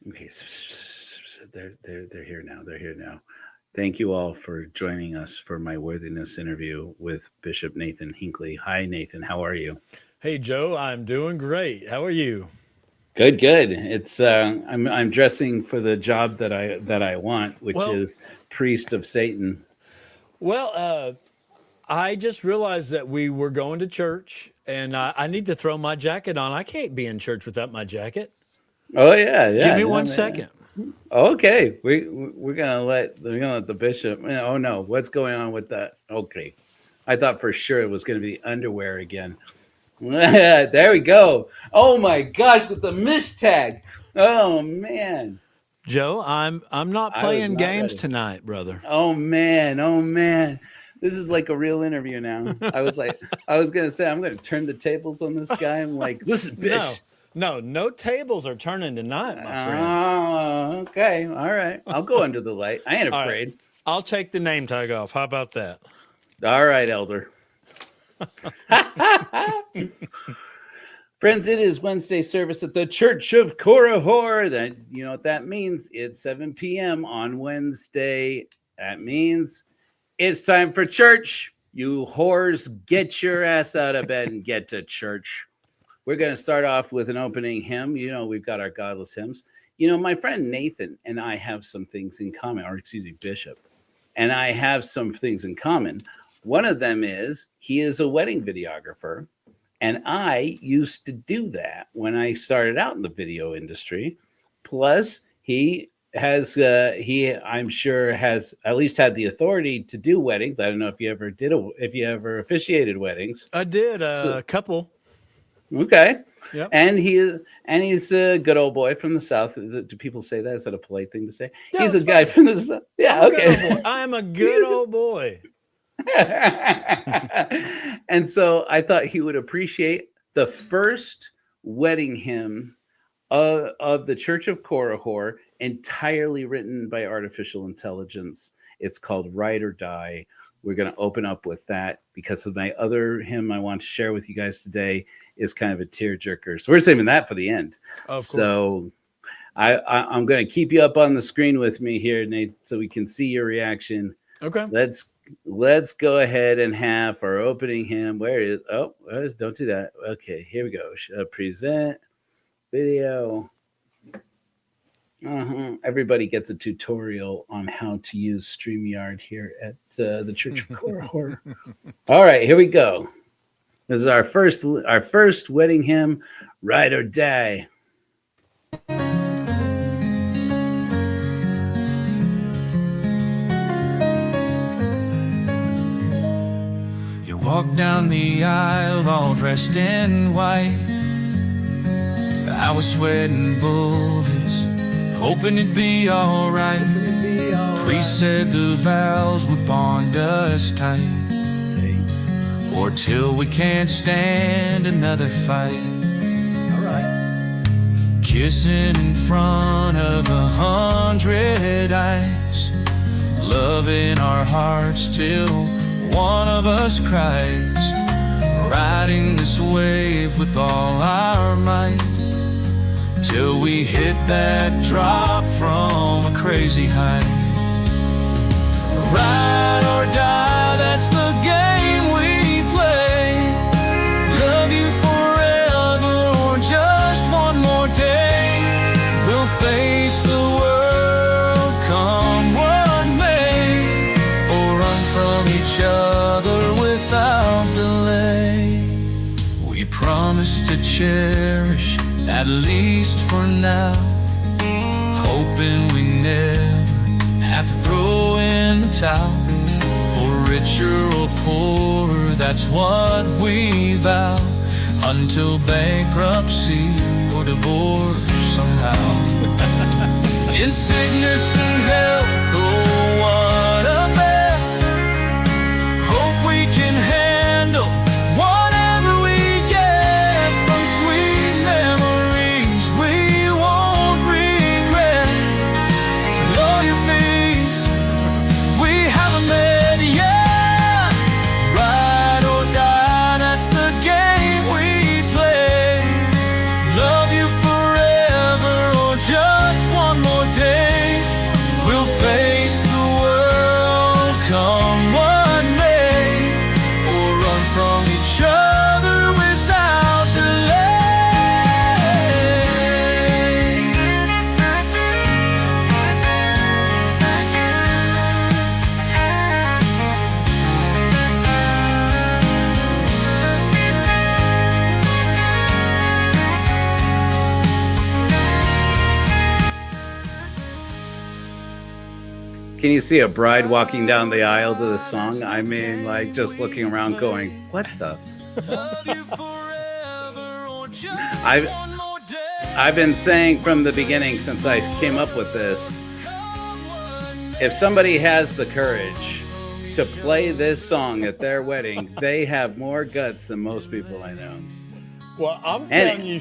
Okay, they're here now. They're here now. Thank you all for joining us for my Worthiness interview with Bishop Nathan Hinckley. Hi, Nathan. How are you? Hey, Joe, I'm doing great. How are you? Good, good. It's I'm dressing for the job that I want, which Well, is priest of Satan. well, I just realized that we were going to church, and I need to throw my jacket on. I can't be in church without my jacket. Oh yeah, Give yeah, me no, one man. second. Okay, we're gonna let the bishop. Oh no, what's going on with that? Okay, I thought for sure it was gonna be underwear again. There we go. Oh my gosh, with the miss tag. Oh man, Joe, I'm not I was playing not games ready. tonight, brother. Oh man, oh man. This is like a real interview now. I was gonna say I'm gonna turn the tables on this guy. I'm like, listen, No, Bish. no tables are turning tonight, my friend. Oh, okay, all right. I'll go under the light. I ain't All right, afraid. I'll take the name tag off. How about that? All right, Elder. Friends, it is Wednesday service at the Church of Korihor. That you know what that means. It's 7 p.m. on Wednesday. That means it's time for church. You whores, get your ass out of bed and get to church. We're going to start off with an opening hymn. You know, we've got our Godless hymns. You know, my friend Nathan and I have some things in common, or excuse me, Bishop, and I have some things in common. One of them is he is a wedding videographer, and I used to do that when I started out in the video industry. Plus, he I'm sure has at least had the authority to do weddings. I don't know if you ever if you ever officiated weddings. I did So a couple. okay, Yep. he's a good old boy from the South. Do people say that? Is that a polite thing to say? Yeah, He's a it's guy fine. from the South. I'm Yeah, a good old boy. okay. I am a good old boy. And so I thought he would appreciate the first wedding hymn of the Church of Korihor, entirely written by artificial intelligence. It's called Ride or Die. We're going to open up with that because of my other hymn I want to share with you guys today is kind of a tearjerker. So we're saving that for the end. Of course. So I'm going to keep you up on the screen with me here, Nate, so we can see your reaction. Okay. Let's go ahead and have our opening hymn. Where is? Oh, don't do that. Okay, here we go. Present video. Everybody gets a tutorial on how to use StreamYard here at the Church of Korihor. All right, here we go. This is our first wedding hymn, Ride or Die. You walk down the aisle all dressed in white. I was sweating bullets, hoping it'd be alright. Priest said the vows would bond us tight, or till we can't stand another fight. Kissing in front of 100 eyes, loving our hearts till one of us cries. Riding this wave with all our might, till we hit that drop from a crazy height. Ride or die, that's the game we play. Love you forever or just one more day. We'll face the world, come what may, or run from each other without delay. We promise to cherish, at least for now, hoping we never have to throw in the towel. For richer or poorer, that's what we vow, until bankruptcy or divorce somehow. In sickness and health, oh what a bet. Hope we can handle whatever we get. From sweet memories we won't regret, to know your face we haven't met yet. Ride or die, that's the game we play. Love you forever or just one Can you see a bride walking down the aisle to the song? I mean, like just looking around going, what the? I've been saying from the beginning since I came up with this, if somebody has the courage to play this song at their wedding, they have more guts than most people I know. Well, I'm telling you,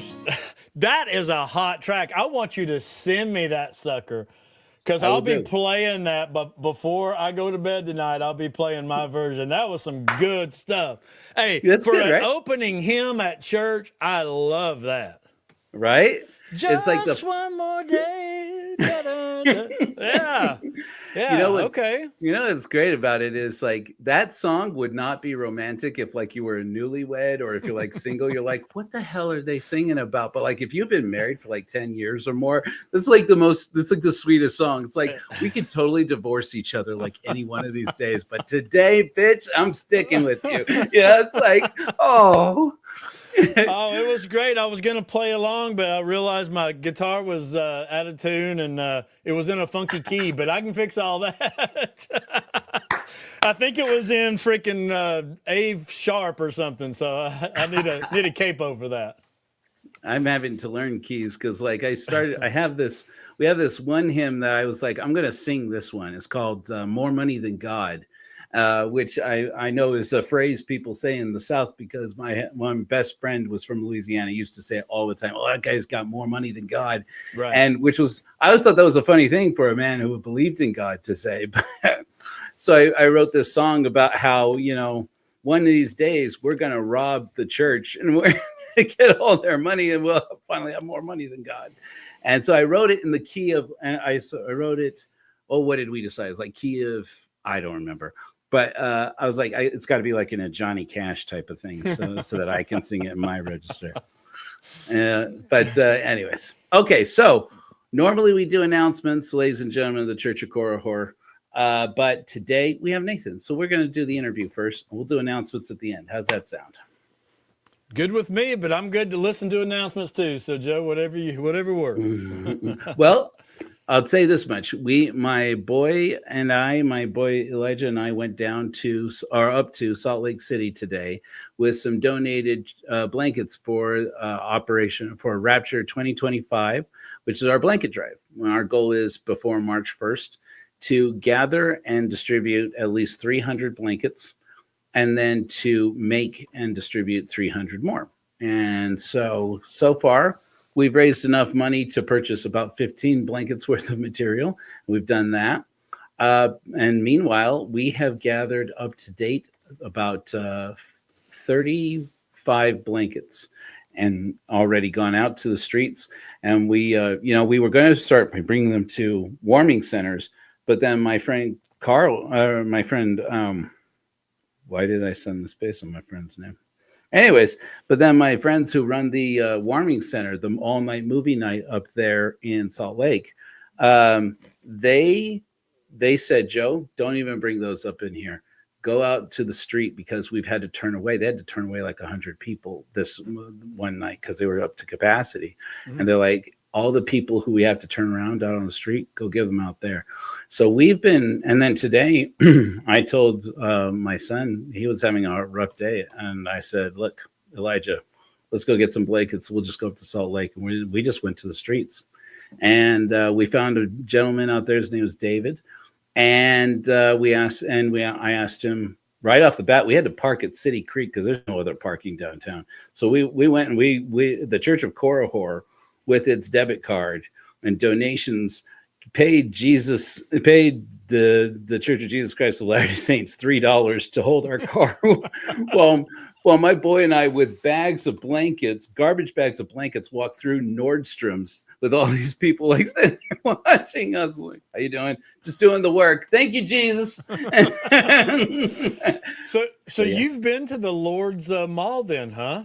that is a hot track. I want you to send me that sucker. Because I'll be playing that, but before I go to bed tonight, I'll be playing my version. That was some good stuff. Hey, that's for good, an right? opening hymn at church, I love that. Right? Just it's like one more day. Yeah. Yeah. Okay. You know what's great about it is like that song would not be romantic if like you were a newlywed or if you're like single, you're like, what the hell are they singing about? But like if you've been married for like 10 years or more, it's like the sweetest song. It's like we could totally divorce each other like any one of these days. But today, bitch, I'm sticking with you. Yeah, it's like, oh. Oh, it was great. I was going to play along, but I realized my guitar was out of tune and it was in a funky key, but I can fix all that. I think it was in freaking A sharp or something, so I need a capo for that. I'm having to learn keys because like we have this one hymn that I was like, I'm going to sing this one. It's called More Money Than God. Which I know is a phrase people say in the South because my best friend was from Louisiana. He used to say it all the time. Oh, that guy's got more money than God. Right. And I always thought that was a funny thing for a man who believed in God to say. So I wrote this song about how, one of these days we're going to rob the church and we're going to get all their money and we'll finally have more money than God. And so I wrote it in the key of, and I wrote it, what did we decide? It's like key of, I don't remember. But I was like, it's got to be like in a Johnny Cash type of thing so that I can sing it in my register. But anyways. Okay, so normally we do announcements, ladies and gentlemen of the Church of Korihor. But today we have Nathan. So we're going to do the interview first. We'll do announcements at the end. How's that sound? Good with me, but I'm good to listen to announcements too. So Joe, whatever works. Well, I'll say this much. My boy Elijah and I went down up to Salt Lake City today with some donated blankets for Operation for Rapture 2025, which is our blanket drive. Our goal is before March 1st to gather and distribute at least 300 blankets and then to make and distribute 300 more. And so far, we've raised enough money to purchase about 15 blankets worth of material. We've done that. And meanwhile, we have gathered up to date about 35 blankets and already gone out to the streets. And we were going to start by bringing them to warming centers. But then my friend Carl, why did I send the space on my friend's name? Anyways, but then my friends who run the warming center, the all-night movie night up there in Salt Lake, they said, Joe, don't even bring those up in here. Go out to the street because we've had to turn away. They had to turn away like 100 people this one night because they were up to capacity. Mm-hmm. And they're like, all the people who we have to turn around out on the street, go give them out there. So and then today I told my son, he was having a rough day. And I said, look, Elijah, let's go get some blankets. We'll just go up to Salt Lake. And we just went to the streets. And we found a gentleman out there. His name was David. And I asked him right off the bat, we had to park at City Creek because there's no other parking downtown. So we went and the Church of Korihor with its debit card and donations paid the Church of Jesus Christ of Latter-day Saints $3 to hold our car. Well, my boy and I, with garbage bags of blankets, walked through Nordstrom's with all these people like watching us. Like, how you doing? Just doing the work. Thank you, Jesus. So you've been to the Lord's Mall then, huh?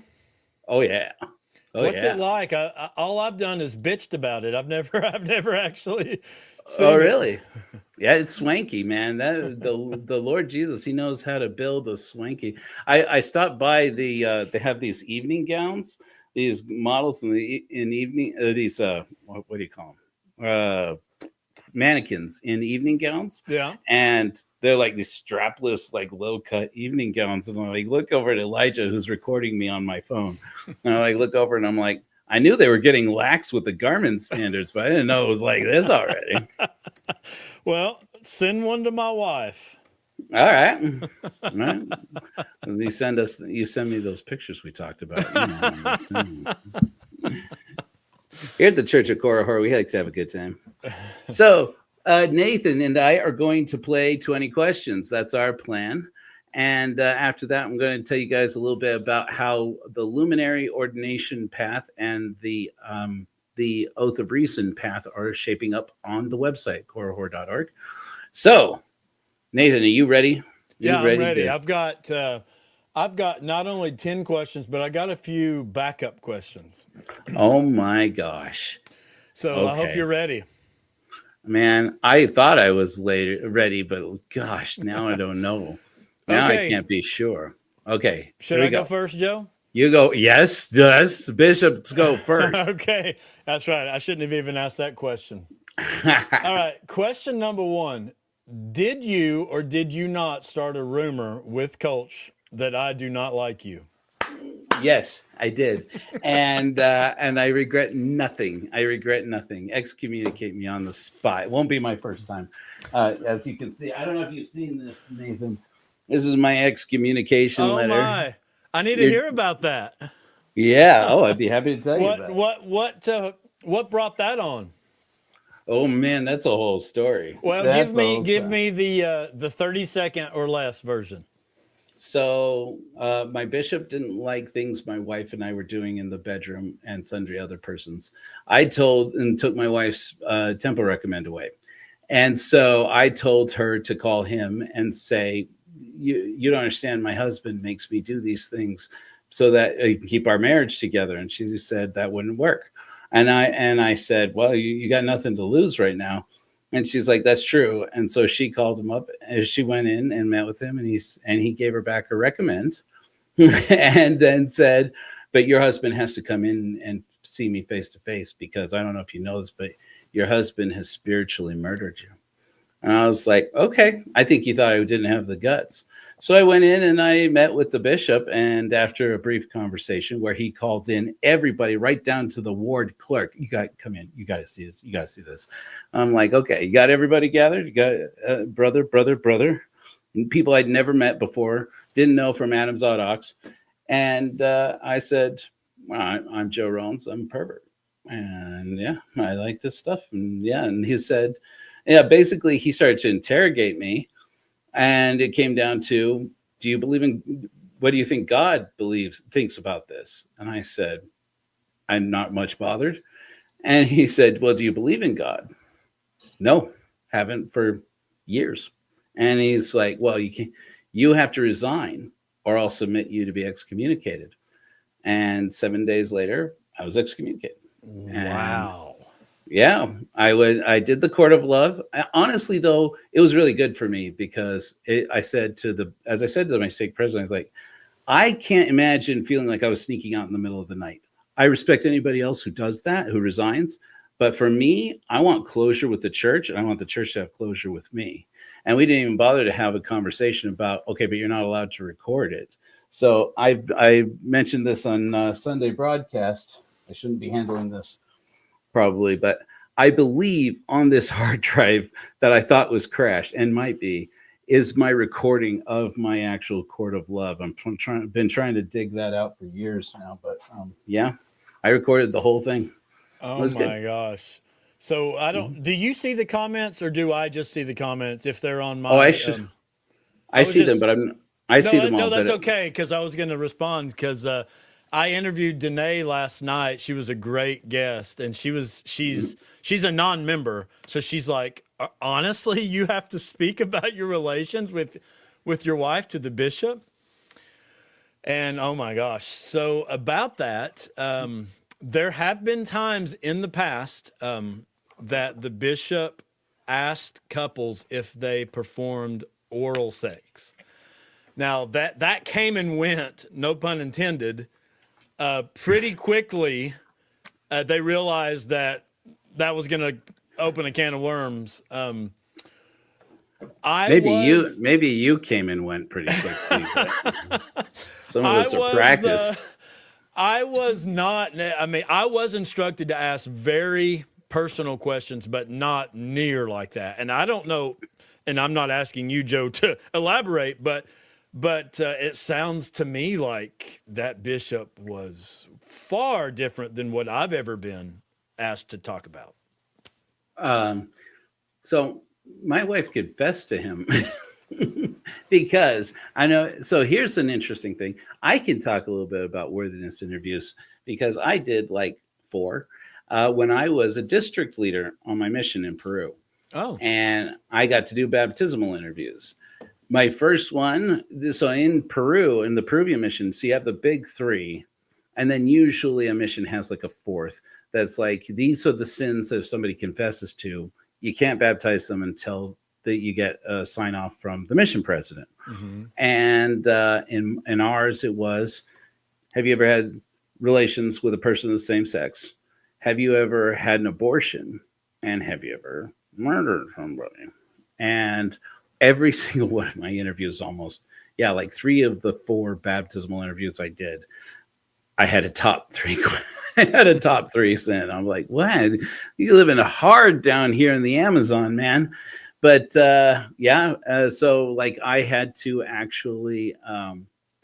Oh yeah. What's it like? All I've done is bitched about it. I've never actually seen Oh, really? Yeah, it's swanky, man. The Lord Jesus, he knows how to build a swanky. I stopped by they have these evening gowns, these models in evening, these what do you call them? mannequins in evening gowns. Yeah. And they're like these strapless, like low cut evening gowns. And I like look over at Elijah, who's recording me on my phone. And I like look over and I'm like, I knew they were getting lax with the garment standards, but I didn't know it was like this already. Well, send one to my wife. All right. All right. You send me those pictures we talked about. Here at the Church of Korihor, we like to have a good time. So Nathan and I are going to play 20 questions. That's our plan. And after that, I'm going to tell you guys a little bit about how the luminary ordination path and the oath of reason path are shaping up on the website, korihor.org. So, Nathan, are you ready? I'm ready. I've got not only 10 questions, but I got a few backup questions. Oh my gosh. So Okay. I hope you're ready. Man, I thought I was ready, but gosh, now I don't know. Now Okay. I can't be sure. Okay. Should I go first, Joe? You go. Yes. Bishops go first. Okay. That's right. I shouldn't have even asked that question. All right. Question number 1. Did you or did you not start a rumor with Coach that I do not like you? Yes, I did. And I regret nothing. Excommunicate me on the spot. It won't be my first time. As you can see, I don't know if you've seen this, Nathan. This is my excommunication letter. Oh my. I need to hear about that. Yeah. Oh, I'd be happy to tell you about it. What brought that on? Oh man, that's a whole story. Well, give me the 30-second or less version. So my bishop didn't like things my wife and I were doing in the bedroom and sundry other persons. I took my wife's temple recommend away. And so I told her to call him and say, you don't understand, my husband makes me do these things so that he can keep our marriage together. And she said that wouldn't work. And I said, well, you got nothing to lose right now. And she's like, that's true. And so she called him up and she went in and met with him and he gave her back a recommend and then said, but your husband has to come in and see me face to face because I don't know if you know this, but your husband has spiritually murdered you. And I was like, okay, I think he thought I didn't have the guts. So I went in and I met with the bishop, and after a brief conversation where he called in everybody right down to the ward clerk, you got to come in. You got to see this. You got to see this. I'm like, okay, you got everybody gathered. You got brother, and people I'd never met before, didn't know from Adam's Odd Ox. And I said, well, I'm Joe Rollins. I'm a pervert. And yeah, I like this stuff. And yeah, and he said, yeah, basically he started to interrogate me. And it came down to, do you believe in, what do you think God thinks about this? And I said, I'm not much bothered. And he said, well, do you believe in God? No, haven't for years. And he's like, well, you have to resign or I'll submit you to be excommunicated. And 7 days later, I was excommunicated. Wow. Yeah, I did the court of love. Honestly, though, it was really good for me because as I said to my stake president, I was like, I can't imagine feeling like I was sneaking out in the middle of the night. I respect anybody else who does that, who resigns. But for me, I want closure with the church, and I want the church to have closure with me. And we didn't even bother to have a conversation about, okay, but you're not allowed to record it. So I mentioned this on Sunday broadcast. I shouldn't be handling this probably, but I believe on this hard drive that I thought was crashed and might be is my recording of my actual court of love. Been trying to dig that out for years now, but yeah, I recorded the whole thing. Oh my gosh. So do you see the comments or do I just see the comments if they're on my? Oh, I should. I see them, but I see them all. No, that's okay. Cause I was going to respond because, I interviewed Danae last night. She was a great guest, and she's a non-member. So she's like, honestly, you have to speak about your relations with your wife to the bishop. And oh my gosh. So about that, there have been times in the past that the bishop asked couples if they performed oral sex. Now that came and went, no pun intended. Pretty quickly, they realized that was going to open a can of worms. Maybe you came and went pretty quickly. But some of us are practiced. I was not. I mean, I was instructed to ask very personal questions, but not near like that. And I don't know. And I'm not asking you, Joe, to elaborate, but it sounds to me like that bishop was far different than what I've ever been asked to talk about. So my wife confessed to him because I know. So here's an interesting thing. I can talk a little bit about worthiness interviews because I did like 4 when I was a district leader on my mission in Peru. Oh, and I got to do baptismal interviews. My first one, so in Peru, in the Peruvian mission, so you have the big 3, and then usually a mission has like a 4th that's like, these are the sins that if somebody confesses to, you can't baptize them until that you get a sign off from the mission president. Mm-hmm. And in ours, it was, have you ever had relations with a person of the same sex? Have you ever had an abortion? And have you ever murdered somebody? And every single one of my interviews, almost, like 3 of the 4 baptismal interviews I did, I had a top 3. I had a top 3 sin. I'm like, what? You living hard down here in the Amazon, man. But so like I had to actually,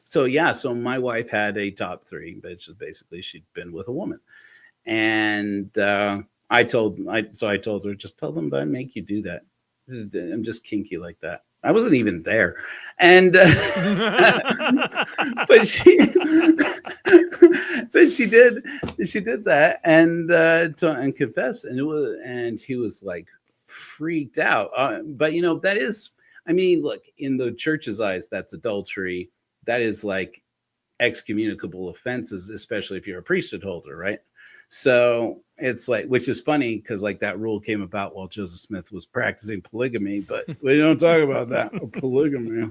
so my wife had a top 3, which is basically she'd been with a woman, and I told her, just tell them that I make you do that. I'm just kinky like that. I wasn't even there. And, but she did that and confessed. And he was like freaked out. But that is, I mean, look, in the church's eyes, that's adultery. That is like excommunicable offenses, especially if you're a priesthood holder, right? So it's like, which is funny because like that rule came about while Joseph Smith was practicing polygamy, but we don't talk about that polygamy.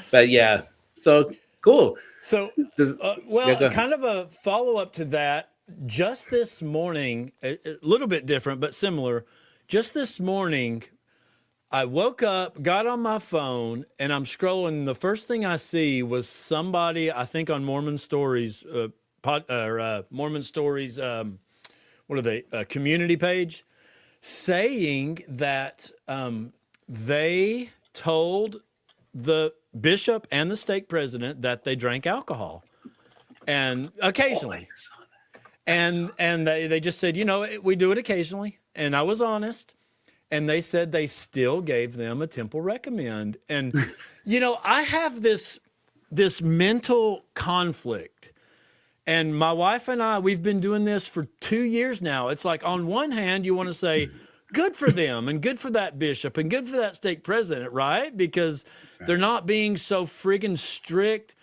But yeah, so cool. So, kind of a follow up to that. Just this morning, a little bit different but similar. Just this morning, I woke up, got on my phone, and I'm scrolling. The first thing I see was somebody, I think on Mormon Stories. Mormon Stories, what are they? Community page, saying that they told the bishop and the stake president that they drank alcohol, and occasionally, and they just said, we do it occasionally, and I was honest, and they said they still gave them a temple recommend, and I have this mental conflict. And my wife and I, we've been doing this for 2 years now. It's like, on one hand, you want to say, good for them and good for that bishop and good for that stake president, right? Because they're not being so friggin' strict.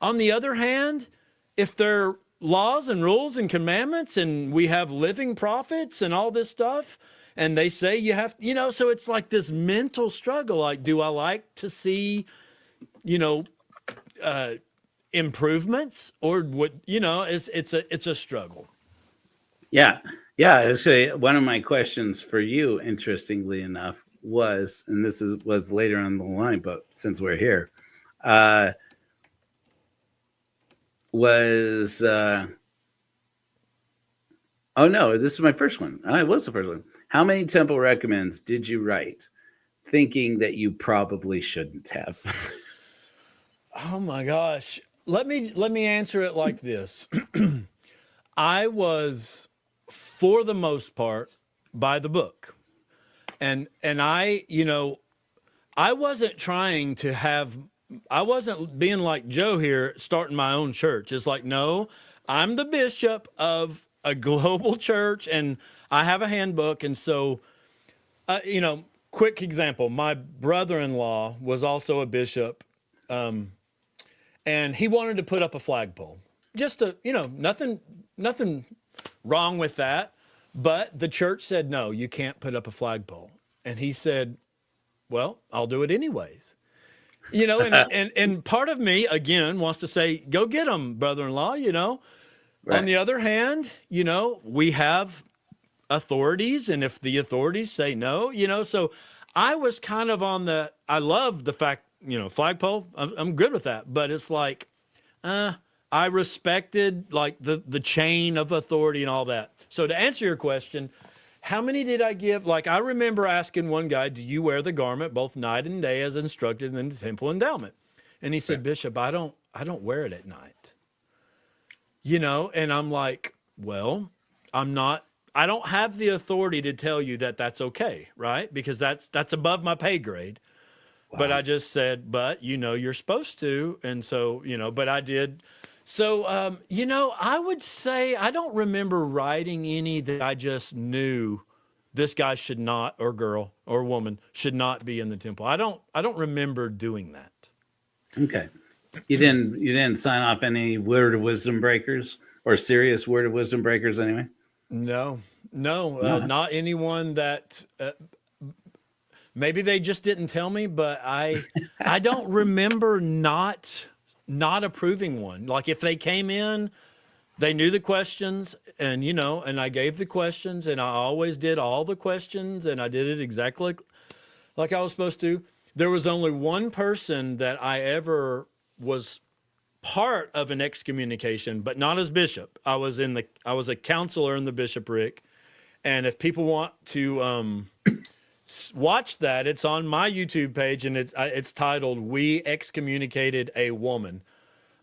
On the other hand, if there are laws and rules and commandments and we have living prophets and all this stuff, and they say you have, so it's like this mental struggle. Like, do I like to see, improvements, or what? It's a struggle. Yeah. Actually, one of my questions for you, interestingly enough, was, and this was later on the line, but since we're here, this is my first one. It was the first one. How many temple recommends did you write, thinking that you probably shouldn't have? Oh my gosh. Let me answer it like this. I was, for the most part, by the book. And I wasn't trying to I wasn't being like Joe here, starting my own church. It's like, no, I'm the bishop of a global church and I have a handbook. And so, quick example, my brother-in-law was also a bishop. And he wanted to put up a flagpole. Just nothing wrong with that. But the church said, no, you can't put up a flagpole. And he said, well, I'll do it anyways. And part of me, again, wants to say, go get him, brother-in-law, Right. On the other hand, we have authorities, and if the authorities say no, so I was kind of I love the fact, flagpole, I'm good with that, but it's like, I respected like the chain of authority and all that. So to answer your question, how many did I give? Like, I remember asking one guy, do you wear the garment both night and day as instructed in the temple endowment? And he said, Bishop, I don't wear it at night. And I'm like, well, I don't have the authority to tell you that that's okay, right? Because that's above my pay grade. Wow. But I just said, but you're supposed to. And so, but I did. So, I would say I don't remember writing any that I just knew this guy should not, or girl or woman should not be in the temple. I don't remember doing that. Okay. You didn't sign off any word of wisdom breakers, or serious word of wisdom breakers anyway? No, not anyone that, maybe they just didn't tell me, but I don't remember not approving one. Like, if they came in, they knew the questions, and and I gave the questions, and I always did all the questions, and I did it exactly like I was supposed to. There was only one person that I ever was part of an excommunication, but not as bishop. I was a counselor in the bishopric, and if people want to watch that, it's on my YouTube page, and it's titled "We Excommunicated a Woman."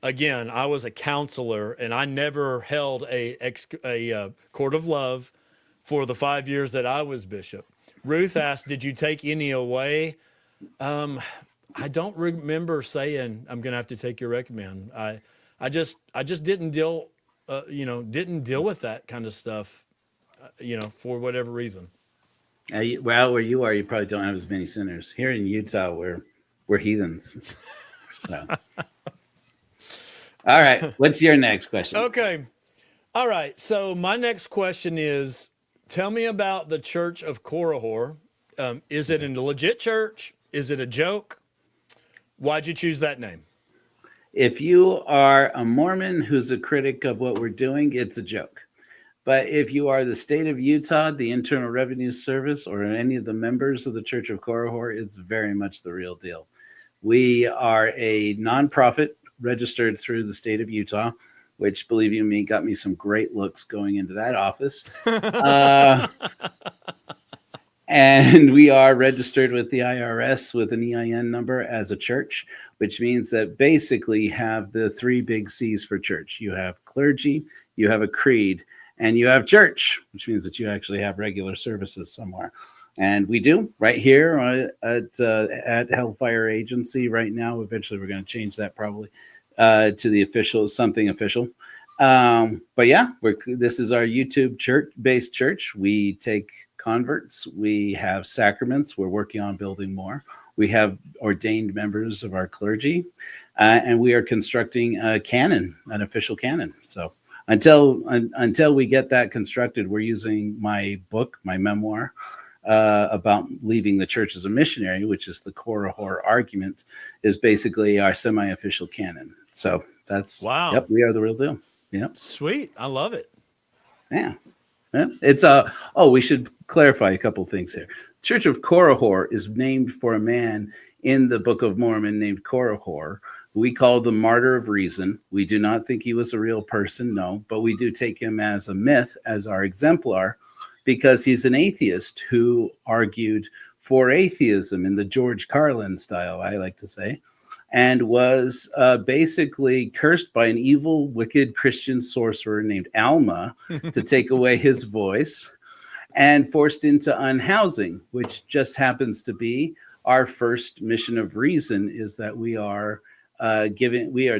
Again, I was a counselor, and I never held a court of love for the 5 years that I was bishop. Ruth asked, "Did you take any away?" I don't remember saying I'm going to have to take your recommend. I just didn't deal with that kind of stuff, for whatever reason. Well, where you are, you probably don't have as many sinners. Here in Utah, we're heathens. So. All right. What's your next question? Okay. All right. So my next question is, tell me about the Church of Korihor. Is it a legit church? Is it a joke? Why'd you choose that name? If you are a Mormon who's a critic of what we're doing, it's a joke. But if you are the state of Utah, the Internal Revenue Service, or any of the members of the Church of Korihor, it's very much the real deal. We are a nonprofit registered through the state of Utah, which, believe you me, got me some great looks going into that office. And we are registered with the IRS with an EIN number as a church, which means that basically you have the three big C's for church. You have clergy, you have a creed, and you have church, which means that you actually have regular services somewhere. And we do right here at Hellfire Agency right now. Eventually, we're going to change that probably to the official, something official. But yeah, this is our YouTube church-based church. We take converts. We have sacraments. We're working on building more. We have ordained members of our clergy, and we are constructing a canon, an official canon. So until we get that constructed, we're using my book, my memoir, about leaving the church as a missionary, which is the Korihor argument, is basically our semi-official canon. So that's, wow. Yep, we are the real deal. Yep. Sweet. I love it. Yeah. It's we should clarify a couple things here. Church of Korihor is named for a man in the Book of Mormon named Korihor. We call the Martyr of Reason. We do not think he was a real person, no, but we do take him as a myth, as our exemplar, because he's an atheist who argued for atheism in the George Carlin style, I like to say, and was basically cursed by an evil, wicked Christian sorcerer named Alma to take away his voice, and forced into unhousing, which just happens to be our first mission of reason, is that we are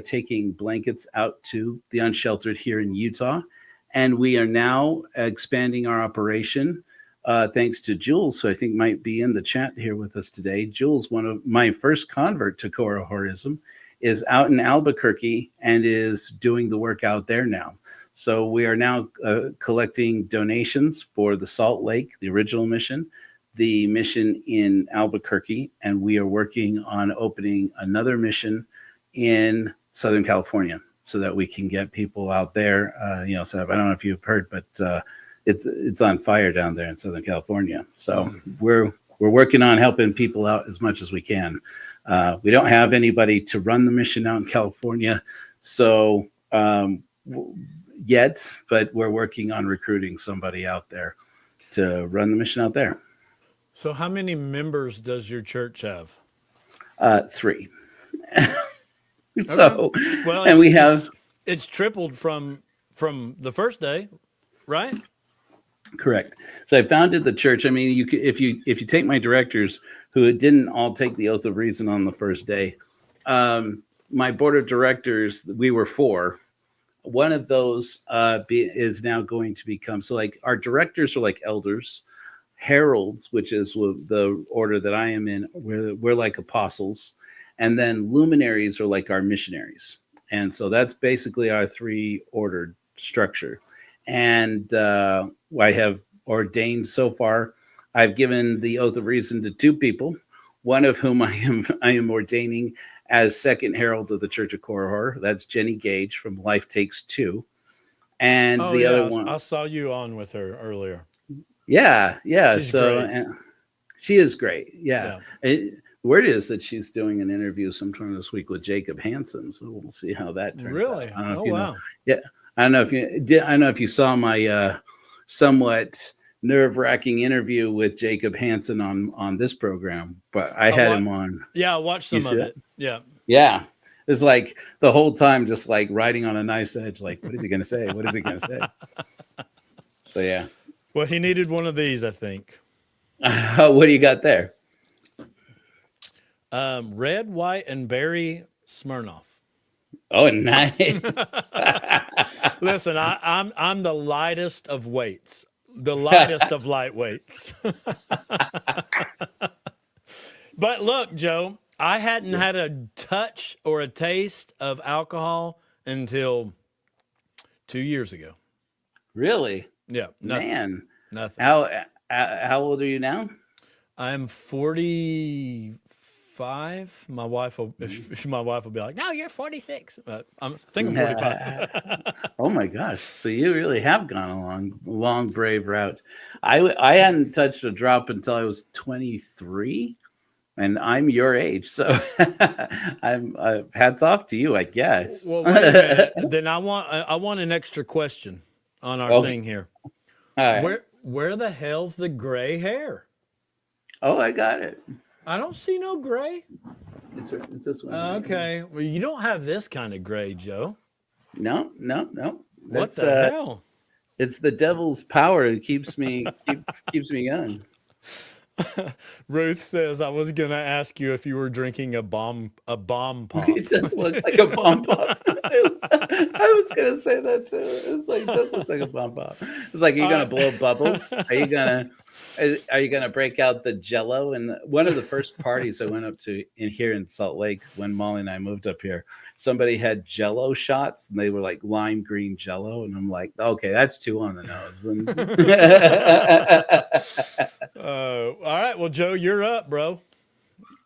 taking blankets out to the unsheltered here in Utah. And we are now expanding our operation thanks to Jules, who I think might be in the chat here with us today. Jules, one of my first convert to Korihorism, is out in Albuquerque and is doing the work out there now. So we are now collecting donations for the Salt Lake, the original mission, the mission in Albuquerque, and we are working on opening another mission in Southern California, so that we can get people out there. So I don't know if you've heard, but it's on fire down there in Southern California. So we're working on helping people out as much as we can. We don't have anybody to run the mission out in California, so yet, but we're working on recruiting somebody out there to run the mission out there. So how many members does your church have? 3. So, well, and we have it's tripled from the first day, right? Correct. So I founded the church. I mean, if you take my directors who didn't all take the oath of reason on the first day, my board of directors, we were 4. One of those is now going to become, so like our directors are like elders, heralds, which is the order that I am in. We're like apostles, and then luminaries are like our missionaries. And so that's basically our 3 ordered structure. And I have ordained so far, I've given the oath of reason to 2 people, one of whom I am ordaining as second herald of the Church of Korihor. That's Jenny Gage from Life Takes 2. And the other one, I saw you on with her earlier. Yeah. She's so great. She is great. Yeah. The word is that she's doing an interview sometime this week with Jacob Hansen. So we'll see how that turns really? out. Oh, wow. Yeah. I don't know if you did. I don't know if you saw my somewhat nerve-wracking interview with Jacob Hansen on this program, but I had him on. Yeah, I watched some of it. Yeah. Yeah. It's like the whole time just like riding on a knife's edge, like, what is he going to say? What is he going to say? So, yeah. Well, he needed one of these, I think. What do you got there? Red, white, and berry Smirnoff. Oh, nice. Listen, I'm the lightest of weights, the lightest of lightweights. But look, Joe, I hadn't had a touch or a taste of alcohol until 2 years ago. Really? Yeah. Nothing. Man. Nothing. How old are you now? I'm 45. My wife will be like, "No, you're 46." But I think I'm 45. Oh my gosh! So you really have gone a long, brave route. I hadn't touched a drop until I was 23, and I'm your age. So I'm hats off to you, I guess. Well, wait a minute. Then I want an extra question on our thing here. All right. Where the hell's the gray hair? Oh, I got it. I don't see no gray. It's this one. Okay. Well, you don't have this kind of gray, Joe. No. What the hell? It's the devil's power that keeps me young. Ruth says, I was going to ask you if you were drinking a bomb pop. It does look like a bomb pop. I was going to say that too. It's like, it does look like a bomb pop. It's like, are you going to blow bubbles? Are you going to break out the Jello? And one of the first parties I went up to here in Salt Lake when Molly and I moved up here, somebody had Jello shots and they were like lime green Jello. And I'm like, okay, that's 2 on the nose. All right. Well, Joe, you're up, bro.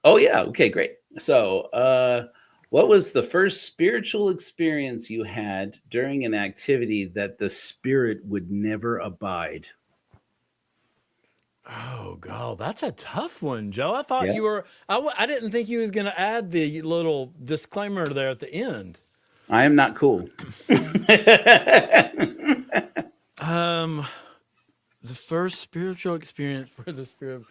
Oh, yeah. Okay, great. So what was the first spiritual experience you had during an activity that the spirit would never abide? Oh, God, that's a tough one, Joe. I thought you were, I didn't think you was going to add the little disclaimer there at the end. I am not cool. The first spiritual experience for the spirit.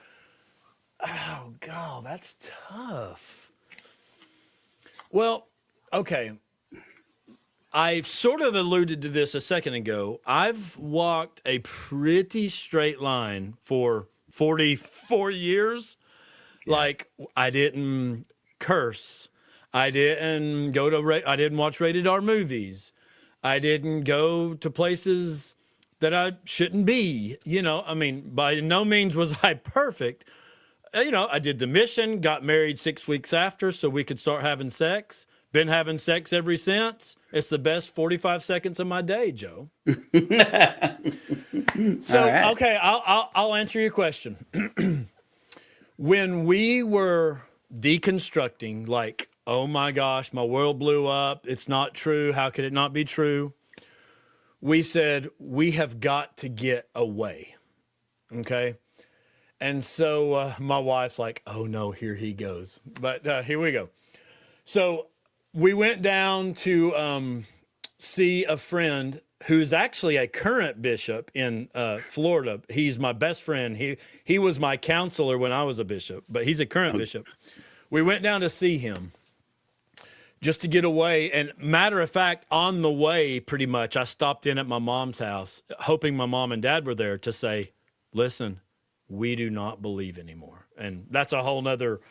Oh, God, that's tough. Well, okay. I sort of alluded to this a second ago. I've walked a pretty straight line for 44 years. Yeah. Like, I didn't curse. I didn't I didn't watch rated R movies. I didn't go to places that I shouldn't be. I mean, by no means was I perfect. I did the mission, got married 6 weeks after so we could start having sex. Been having sex ever since. It's the best 45 seconds of my day, Joe. So, right. Okay, I'll answer your question. When we were deconstructing, like, oh my gosh, my world blew up. It's not true. How could it not be true? we said, we have got to get away. Okay. And so my wife's like, oh no, here he goes. But here we go. So we went down to see a friend who's actually a current bishop in Florida. He's my best friend. He was my counselor when I was a bishop, but he's a current bishop. We went down to see him just to get away. And matter of fact, on the way, pretty much, I stopped in at my mom's house, hoping my mom and dad were there to say, listen, we do not believe anymore. And that's a whole nother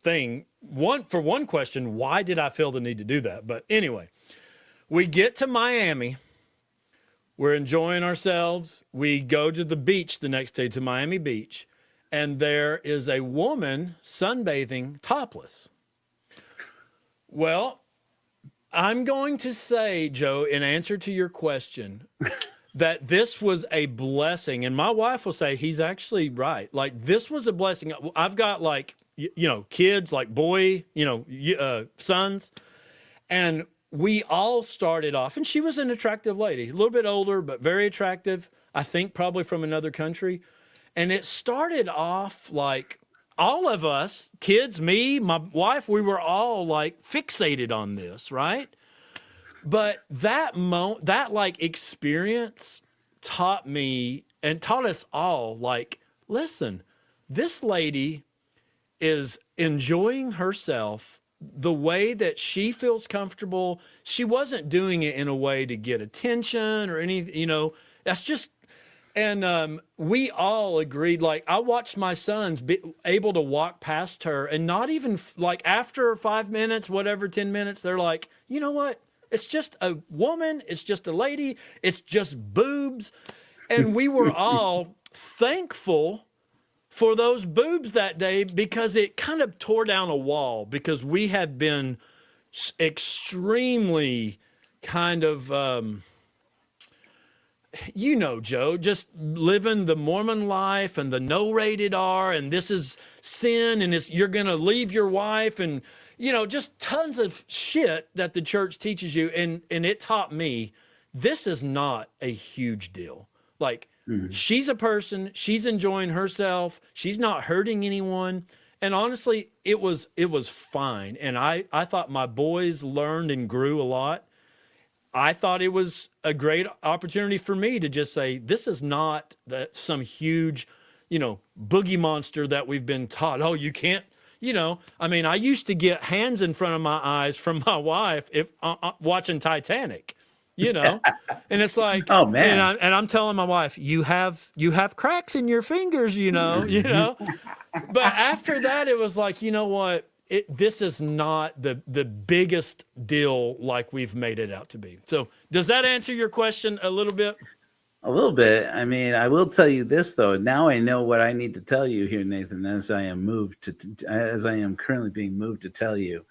thing. For one question, why did I feel the need to do that? But anyway, we get to Miami. We're enjoying ourselves. We go to the beach the next day, to Miami Beach, and there is a woman sunbathing topless. Well, I'm going to say, Joe, in answer to your question, that this was a blessing. And my wife will say he's actually right. Like, this was a blessing. I've got, like, kids, like sons. And we all started off, and she was an attractive lady, a little bit older, but very attractive. I think probably from another country. And it started off like all of us, kids, me, my wife, we were all like fixated on this, right? But that experience taught me and taught us all, like, listen, this lady is enjoying herself the way that she feels comfortable. She wasn't doing it in a way to get attention or anything, that's just, and we all agreed, like, I watched my sons be able to walk past her and not even like after 5 minutes, whatever, 10 minutes, they're like, you know what? It's just a woman. It's just a lady. It's just boobs. And we were all thankful for those boobs that day, because it kind of tore down a wall, because we had been extremely kind of, Joe, just living the Mormon life and the no rated R, and this is sin, and you're going to leave your wife, and, just tons of shit that the church teaches you. And it taught me, this is not a huge deal. Like, she's a person, she's enjoying herself, she's not hurting anyone. And honestly, it was fine. And I thought my boys learned and grew a lot. I thought it was a great opportunity for me to just say, this is not some huge, boogie monster that we've been taught. Oh, you can't, I used to get hands in front of my eyes from my wife if watching Titanic. And it's like, oh man, and I'm telling my wife, you have cracks in your fingers, But after that, it was like, you know what? This is not the biggest deal like we've made it out to be. So does that answer your question a little bit? A little bit. I mean, I will tell you this though. Now I know what I need to tell you here, Nathan, as I am currently being moved to tell you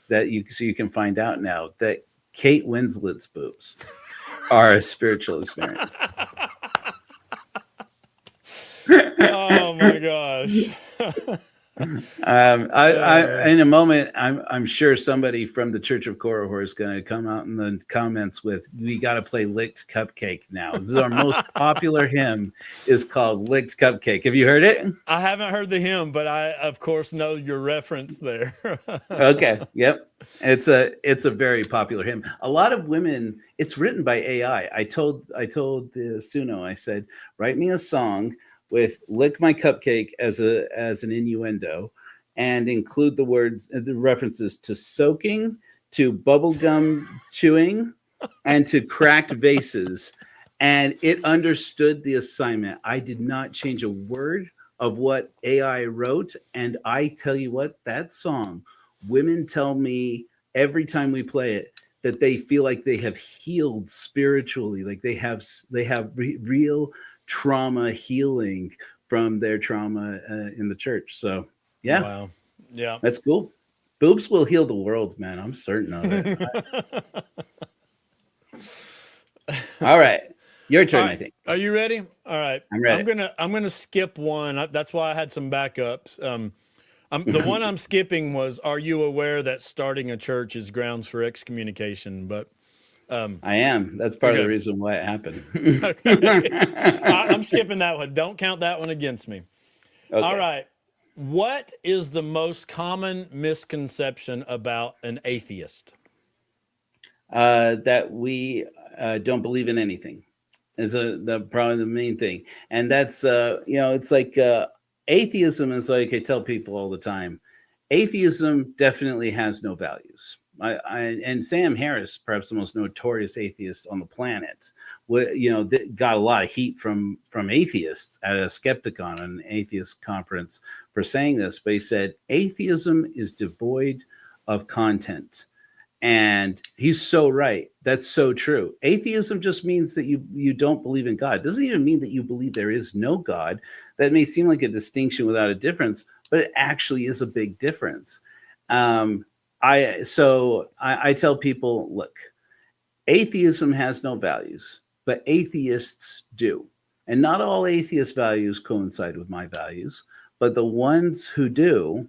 that so you can find out now that Kate Winslet's boobs are a spiritual experience. Oh my gosh. In a moment, I'm sure somebody from the Church of Korihor is going to come out in the comments with, we got to play Licked Cupcake now. This is our most popular hymn, is called Licked Cupcake. Have you heard it? I haven't heard the hymn, but I, of course, know your reference there. Okay. Yep. It's a very popular hymn. A lot of women, it's written by AI. I told Suno, I said, write me a song with "lick my cupcake" as an innuendo, and include the references to soaking, to bubblegum chewing, and to cracked vases. And it understood the assignment. I did not change a word of what AI wrote. And I tell you what, that song, women tell me every time we play it that they feel like they have healed spiritually, like they have real trauma healing from their trauma in the church. So yeah. Wow. Yeah, that's cool. Boobs will heal the world, man. I'm certain of it. All right, your turn. Right. I think. Are you ready? All right, I'm ready. I'm gonna skip one. That's why I had some backups. The one I'm skipping was, are you aware that starting a church is grounds for excommunication? But I am. That's part of the Okay. reason why it happened. I'm skipping that one. Don't count that one against me. Okay. All right. What is the most common misconception about an atheist? That we don't believe in anything is probably the main thing, and that's it's like atheism is like I tell people all the time. Atheism definitely has no values. And Sam Harris, perhaps the most notorious atheist on the planet, got a lot of heat from atheists at a Skepticon, an atheist conference, for saying this. But he said atheism is devoid of content. And he's so right. That's so true. Atheism just means that you don't believe in God. It doesn't even mean that you believe there is no God. That may seem like a distinction without a difference, but it actually is a big difference. I tell people, look, atheism has no values, but atheists do. And not all atheist values coincide with my values, but the ones who do,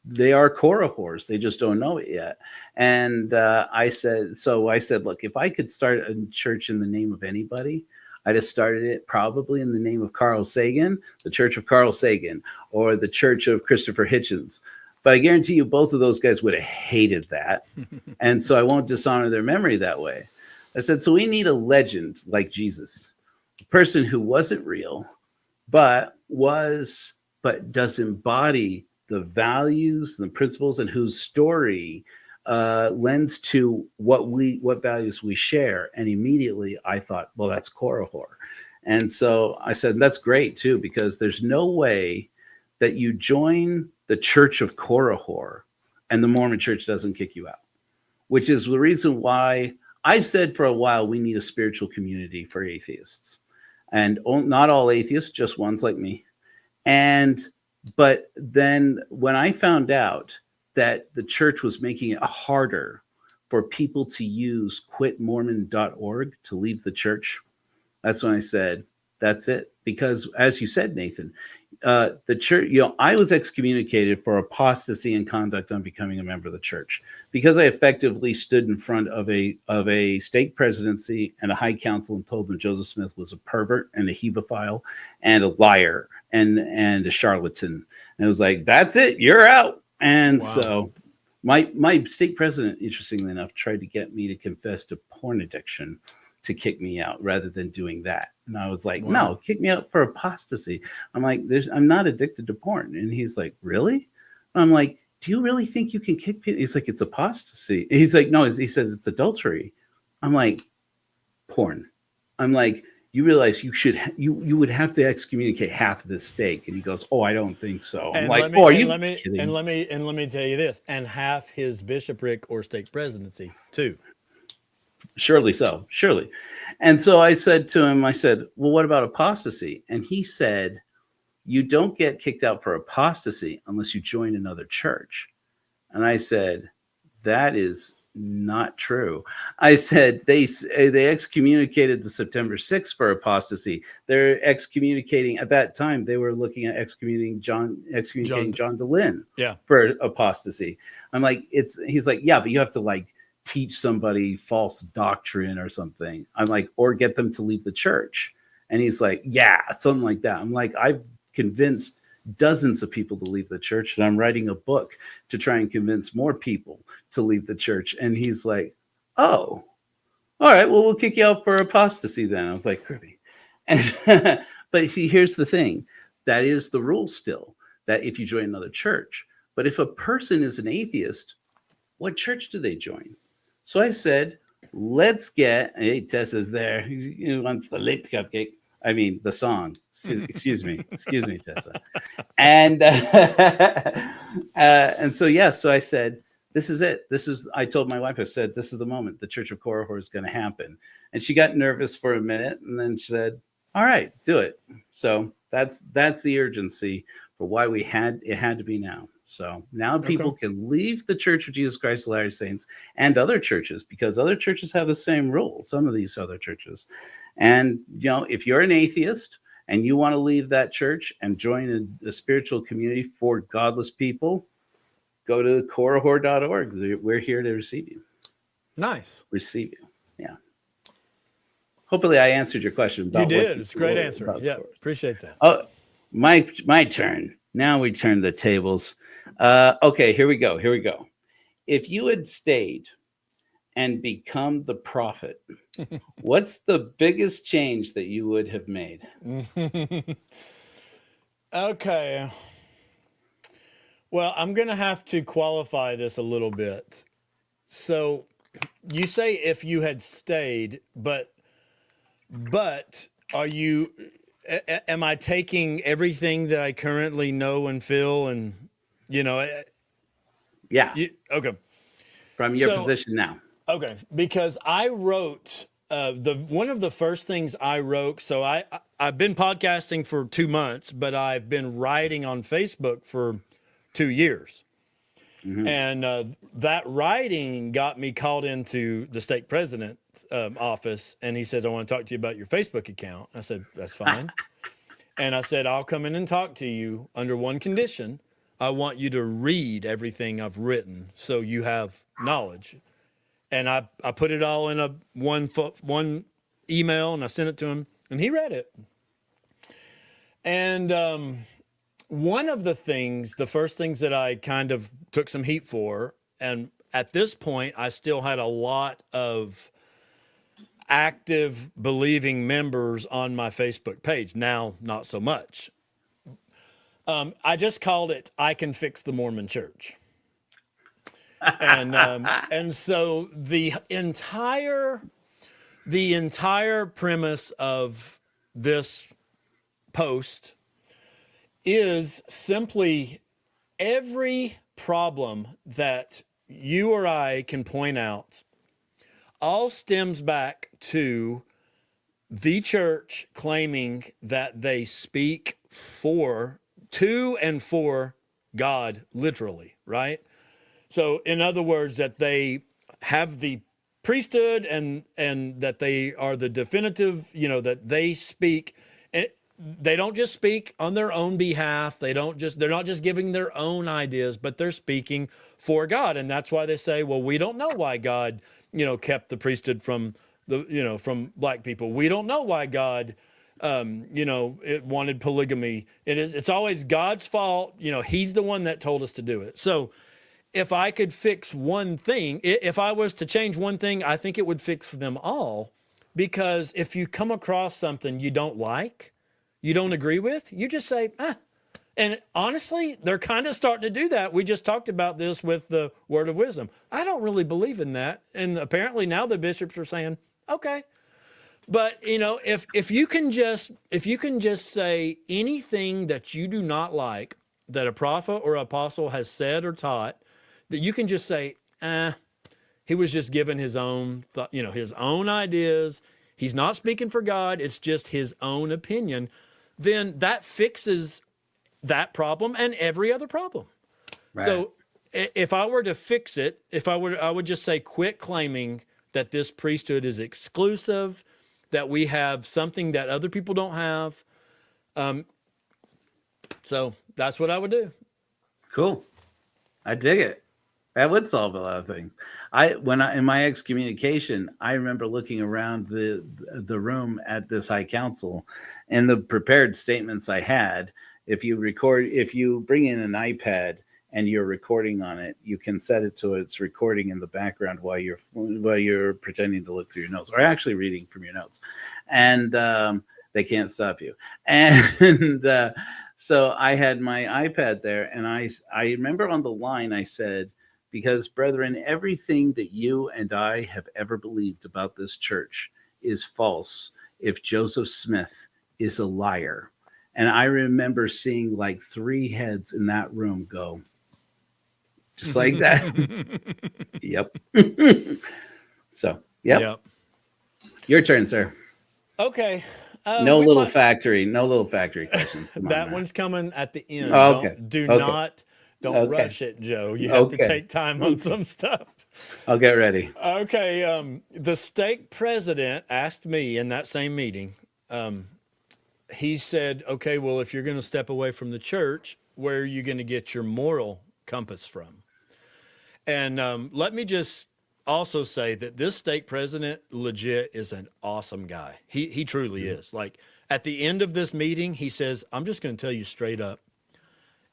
they are Korihors. They just don't know it yet. And I said, look, if I could start a church in the name of anybody, I'd have started it probably in the name of Carl Sagan, the Church of Carl Sagan, or the Church of Christopher Hitchens. But I guarantee you both of those guys would have hated that. And so I won't dishonor their memory that way. I said, so we need a legend like Jesus, a person who wasn't real, but does embody the values, the principles, and whose story lends to what values we share. And immediately I thought, well, that's Korihor. And so I said, that's great too, because there's no way that you join the Church of Korihor and the Mormon Church doesn't kick you out, which is the reason why I've said for a while we need a spiritual community for atheists. And not all atheists, just ones like me. But then when I found out that the church was making it harder for people to use quitmormon.org to leave the church, that's when I said, that's it. Because as you said, Nathan, the church, I was excommunicated for apostasy and conduct on becoming a member of the church because I effectively stood in front of a stake presidency and a high council and told them Joseph Smith was a pervert and a hebephile and a liar and a charlatan. And it was like, that's it, you're out. And wow. So my stake president, interestingly enough, tried to get me to confess to porn addiction to kick me out rather than doing that. And I was like, wow. No, kick me out for apostasy. I'm like, I'm not addicted to porn. And he's like, really? I'm like, do you really think you can kick people? He's like, it's apostasy. He's like, no, he says it's adultery. I'm like, porn. I'm like, you realize you would have to excommunicate half of this stake. And he goes, oh, I don't think so. I'm like, oh, are you kidding? And let me tell you this, and half his bishopric or stake presidency too. Surely so, surely. And so I said to him, well, what about apostasy? And he said, you don't get kicked out for apostasy unless you join another church. And I said, that is not true. I said, they excommunicated the September 6th for apostasy. They're excommunicating, at that time, they were looking at excommunicating John DeLynn for apostasy. I'm like, he's like, yeah, but you have to teach somebody false doctrine or something. I'm like, or get them to leave the church. And he's like, yeah, something like that. I'm like, I've convinced dozens of people to leave the church, and I'm writing a book to try and convince more people to leave the church. And he's like, oh, all right, well, we'll kick you out for apostasy then. I was like, Kirby. But see, here's the thing. That is the rule still, that if you join another church. But if a person is an atheist, what church do they join? So I said, let's get, hey, Tessa's there. He wants the late cupcake. I mean, the song. Excuse me, Tessa. And so I said, this is it. I told my wife, I said, this is the moment. The Church of Korihor is going to happen. And she got nervous for a minute, and then she said, all right, do it. So that's the urgency for why it had to be now. So now people can leave the Church of Jesus Christ of Latter-day Saints and other churches, because other churches have the same rule, some of these other churches. And, if you're an atheist and you want to leave that church and join a spiritual community for godless people, go to korihor.org. We're here to receive you. Nice. Receive you. Yeah. Hopefully I answered your question. You About did. It's a great answer. Yeah, appreciate that. Oh, my turn. Now we turn the tables. Okay, here we go. If you had stayed and become the prophet, what's the biggest change that you would have made? Okay. Well, I'm going to have to qualify this a little bit. So you say if you had stayed, but are you, am I taking everything that I currently know and feel and, Yeah. Okay. From your position now. Okay. Because I wrote, one of the first things I wrote, so I've been podcasting for 2 months, but I've been writing on Facebook for 2 years. Mm-hmm. And that writing got me called into the stake president's office, and he said, I want to talk to you about your Facebook account. I said, that's fine. And I said, I'll come in and talk to you under one condition. I want you to read everything I've written so you have knowledge. And I put it all in one email, and I sent it to him, and he read it. And one of the first things that I kind of took some heat for, and at this point, I still had a lot of active believing members on my Facebook page. Now, not so much. I just called it, I Can Fix the Mormon Church. And so the entire premise of this post is simply every problem that you or I can point out all stems back to the church claiming that they speak to and for God, literally, right? So in other words, that they have the priesthood and that they are the definitive, that they speak. And they don't just speak on their own behalf. They're not just giving their own ideas, but they're speaking for God. And that's why they say, well, we don't know why God, kept the priesthood from from black people. We don't know why God, it wanted polygamy. It's always God's fault. He's the one that told us to do it. So if I could fix one thing, if I was to change one thing, I think it would fix them all. Because if you come across something you don't like, you don't agree with, you just say, And honestly, they're kind of starting to do that. We just talked about this with the word of wisdom. I don't really believe in that. And apparently now the bishops are saying, okay. But, if you can just say anything that you do not like that a prophet or apostle has said or taught, that you can just say, he was just giving his own, his own ideas. He's not speaking for God. It's just his own opinion. Then that fixes that problem and every other problem. Right. So if I were to fix it, I would just say, quit claiming that this priesthood is exclusive, that we have something that other people don't have. So that's what I would do. Cool. I dig it. That would solve a lot of things. In my excommunication, I remember looking around the room at this high council, and the prepared statements I had. If you bring in an iPad and you're recording on it, you can set it to its recording in the background while you're pretending to look through your notes, or actually reading from your notes, and they can't stop you. And so I had my iPad there, and I remember on the line I said, because, brethren, everything that you and I have ever believed about this church is false if Joseph Smith is a liar. And I remember seeing like 3 heads in that room go, just like that. Yep. So, yep. Your turn, sir. Okay. No little factory questions. That one's coming at the end. Oh, okay. Don't rush it, Joe. You have to take time on some stuff. I'll get ready. Okay. The stake president asked me in that same meeting, he said, okay, well, if you're going to step away from the church, where are you going to get your moral compass from? And let me just also say that this stake president legit is an awesome guy. He truly is. Like at the end of this meeting, he says, I'm just going to tell you straight up.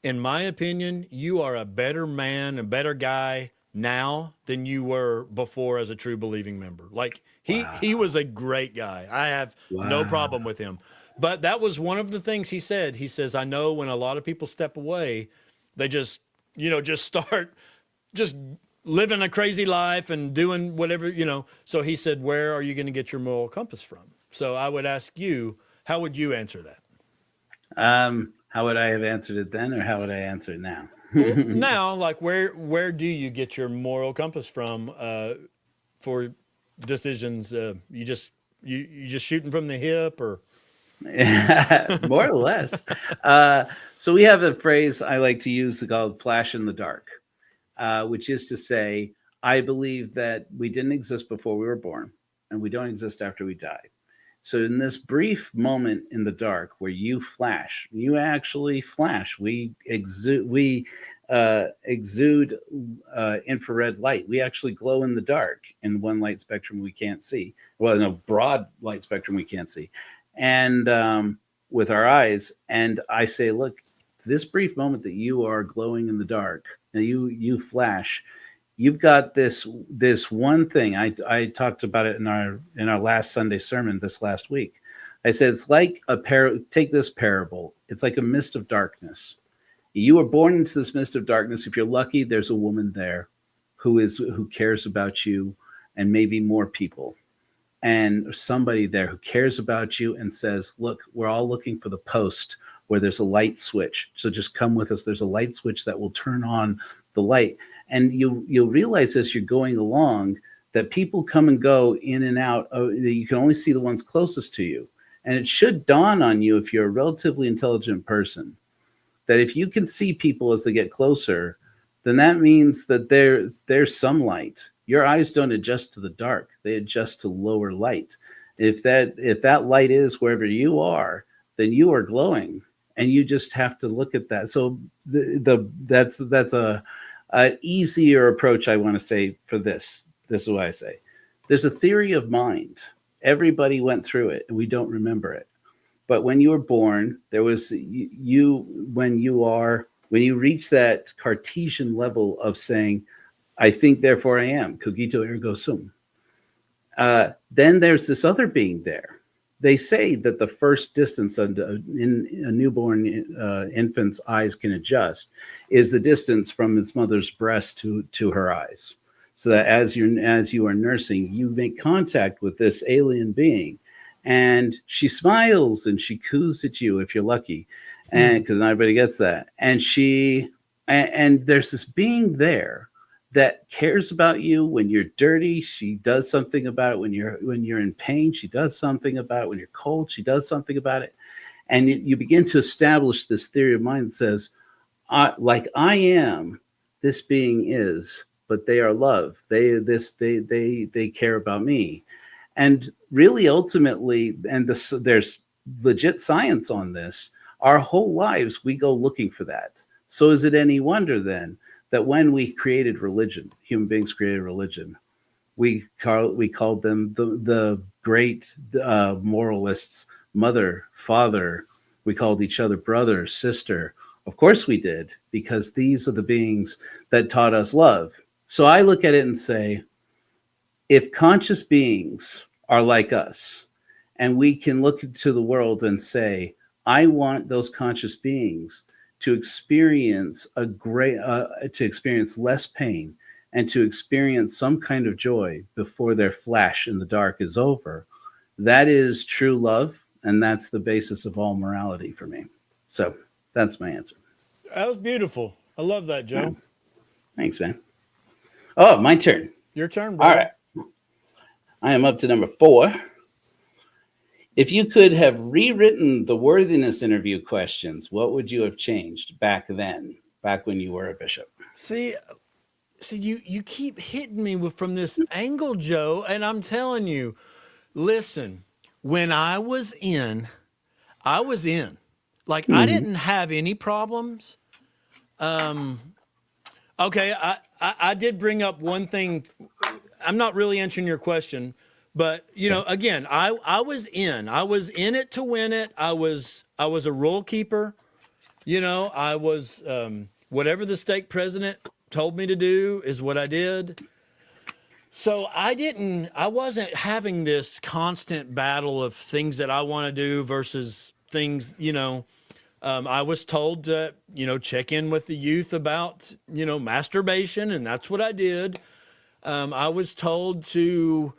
In my opinion, you are a better man, a better guy now than you were before as a true believing member. Like he was a great guy. I have no problem with him. But that was one of the things he said. He says, I know when a lot of people step away, they just, just start just living a crazy life and doing whatever, So he said, where are you going to get your moral compass from? So I would ask you, how would you answer that? How would I have answered it then, or how would I answer it now? Well, now, like where do you get your moral compass from for decisions? You just shooting from the hip, or more or less. So we have a phrase I like to use called "flash in the dark," which is to say, I believe that we didn't exist before we were born, and we don't exist after we die. So in this brief moment in the dark where you actually flash. We exude infrared light. We actually glow in the dark in one light spectrum we can't see. Well, in a broad light spectrum we can't see, and with our eyes. And I say, look, this brief moment that you are glowing in the dark, and you flash. You've got this one thing. I talked about it in our last Sunday sermon this last week. I said it's like take this parable. It's like a mist of darkness. You were born into this mist of darkness. If you're lucky, there's a woman there who cares about you, and maybe more people, and somebody there who cares about you and says, look, we're all looking for the post where there's a light switch. So just come with us. There's a light switch that will turn on the light. And you'll realize as you're going along that people come and go in and out. You can only see the ones closest to you. And it should dawn on you, if you're a relatively intelligent person, that if you can see people as they get closer, then that means that there's some light. Your eyes don't adjust to the dark. They adjust to lower light. If that light is wherever you are, then you are glowing. And you just have to look at that. So that's an easier approach, I want to say, for this. This is what I say. There's a theory of mind. Everybody went through it, and we don't remember it. But when you were born, there was when you reach that Cartesian level of saying, I think, therefore I am, cogito ergo sum. Then there's this other being there. They say that the first distance in a newborn infant's eyes can adjust is the distance from its mother's breast to her eyes. So that as you are nursing, you make contact with this alien being, and she smiles and she coos at you if you're lucky, and because not everybody gets that. And and there's this being there that cares about you. When you're dirty, she does something about it. When you're in pain, she does something about it. When you're cold, she does something about it. And you begin to establish this theory of mind that says, like I am, this being is, but they are love. They care about me. And really, ultimately, and there's legit science on this, our whole lives, we go looking for that. So is it any wonder then that when we created religion, human beings created religion, we called them the great moralists, mother, father. We called each other brother, sister. Of course we did, because these are the beings that taught us love. So I look at it and say, if conscious beings are like us, and we can look into the world and say, I want those conscious beings to experience to experience less pain and to experience some kind of joy before their flash in the dark is over. That is true love, and that's the basis of all morality for me. So that's my answer. That was beautiful. I love that, Joe. Yeah. Thanks, man. Oh, my turn. Your turn, bro. All right. I am up to number 4. If you could have rewritten the Worthiness interview questions, what would you have changed back then, back when you were a bishop? See, you keep hitting me from this angle, Joe, and I'm telling you, listen, when I was in. Like, I didn't have any problems. Okay, I did bring up one thing. I'm not really answering your question, but again, I was in it to win it. I was a rule keeper. I was, whatever the stake president told me to do is what I did. So I wasn't having this constant battle of things that I want to do versus things, I was told to, check in with the youth about, masturbation, and that's what I did. I was told to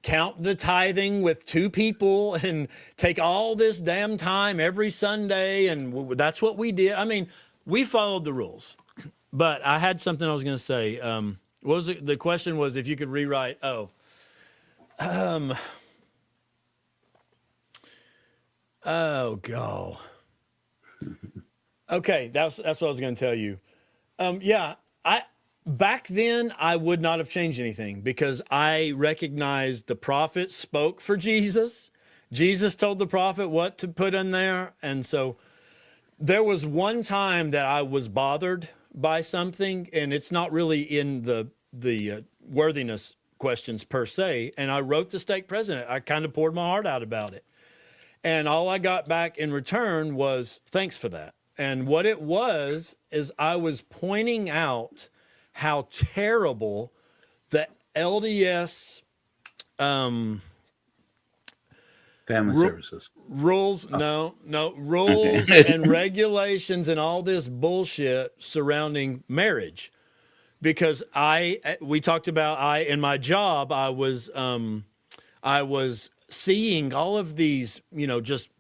count the tithing with 2 people and take all this damn time every Sunday. And that's what we did. I mean, we followed the rules, but I had something I was going to say. What was it? The question was if you could rewrite. Oh, God. Okay. That's what I was going to tell you. Back then, I would not have changed anything because I recognized the prophet spoke for Jesus. Jesus told the prophet what to put in there. And so there was one time that I was bothered by something, and it's not really in the worthiness questions per se. And I wrote the stake president. I kind of poured my heart out about it. And all I got back in return was thanks for that. And what it was is I was pointing out how terrible the LDS family services rules, rules and regulations and all this bullshit surrounding marriage. Because we talked about in my job, I was seeing all of these, just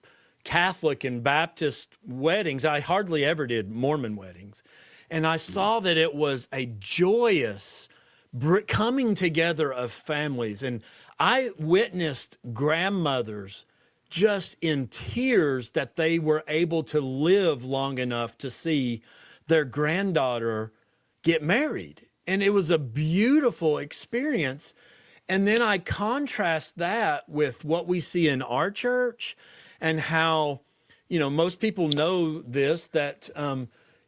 Catholic and Baptist weddings. I hardly ever did Mormon weddings. And I saw that it was a joyous coming together of families. And I witnessed grandmothers just in tears that they were able to live long enough to see their granddaughter get married. And it was a beautiful experience. And then I contrast that with what we see in our church and how, most people know this, that,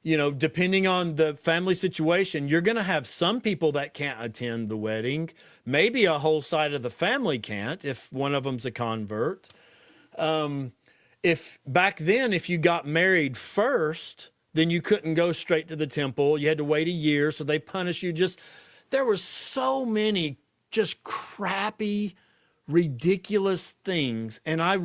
depending on the family situation, you're going to have some people that can't attend the wedding. Maybe a whole side of the family can't if one of them's a convert. If back then, if you got married first, then you couldn't go straight to the temple. You had to wait a year, so they punish you. There were so many just crappy, ridiculous things. And I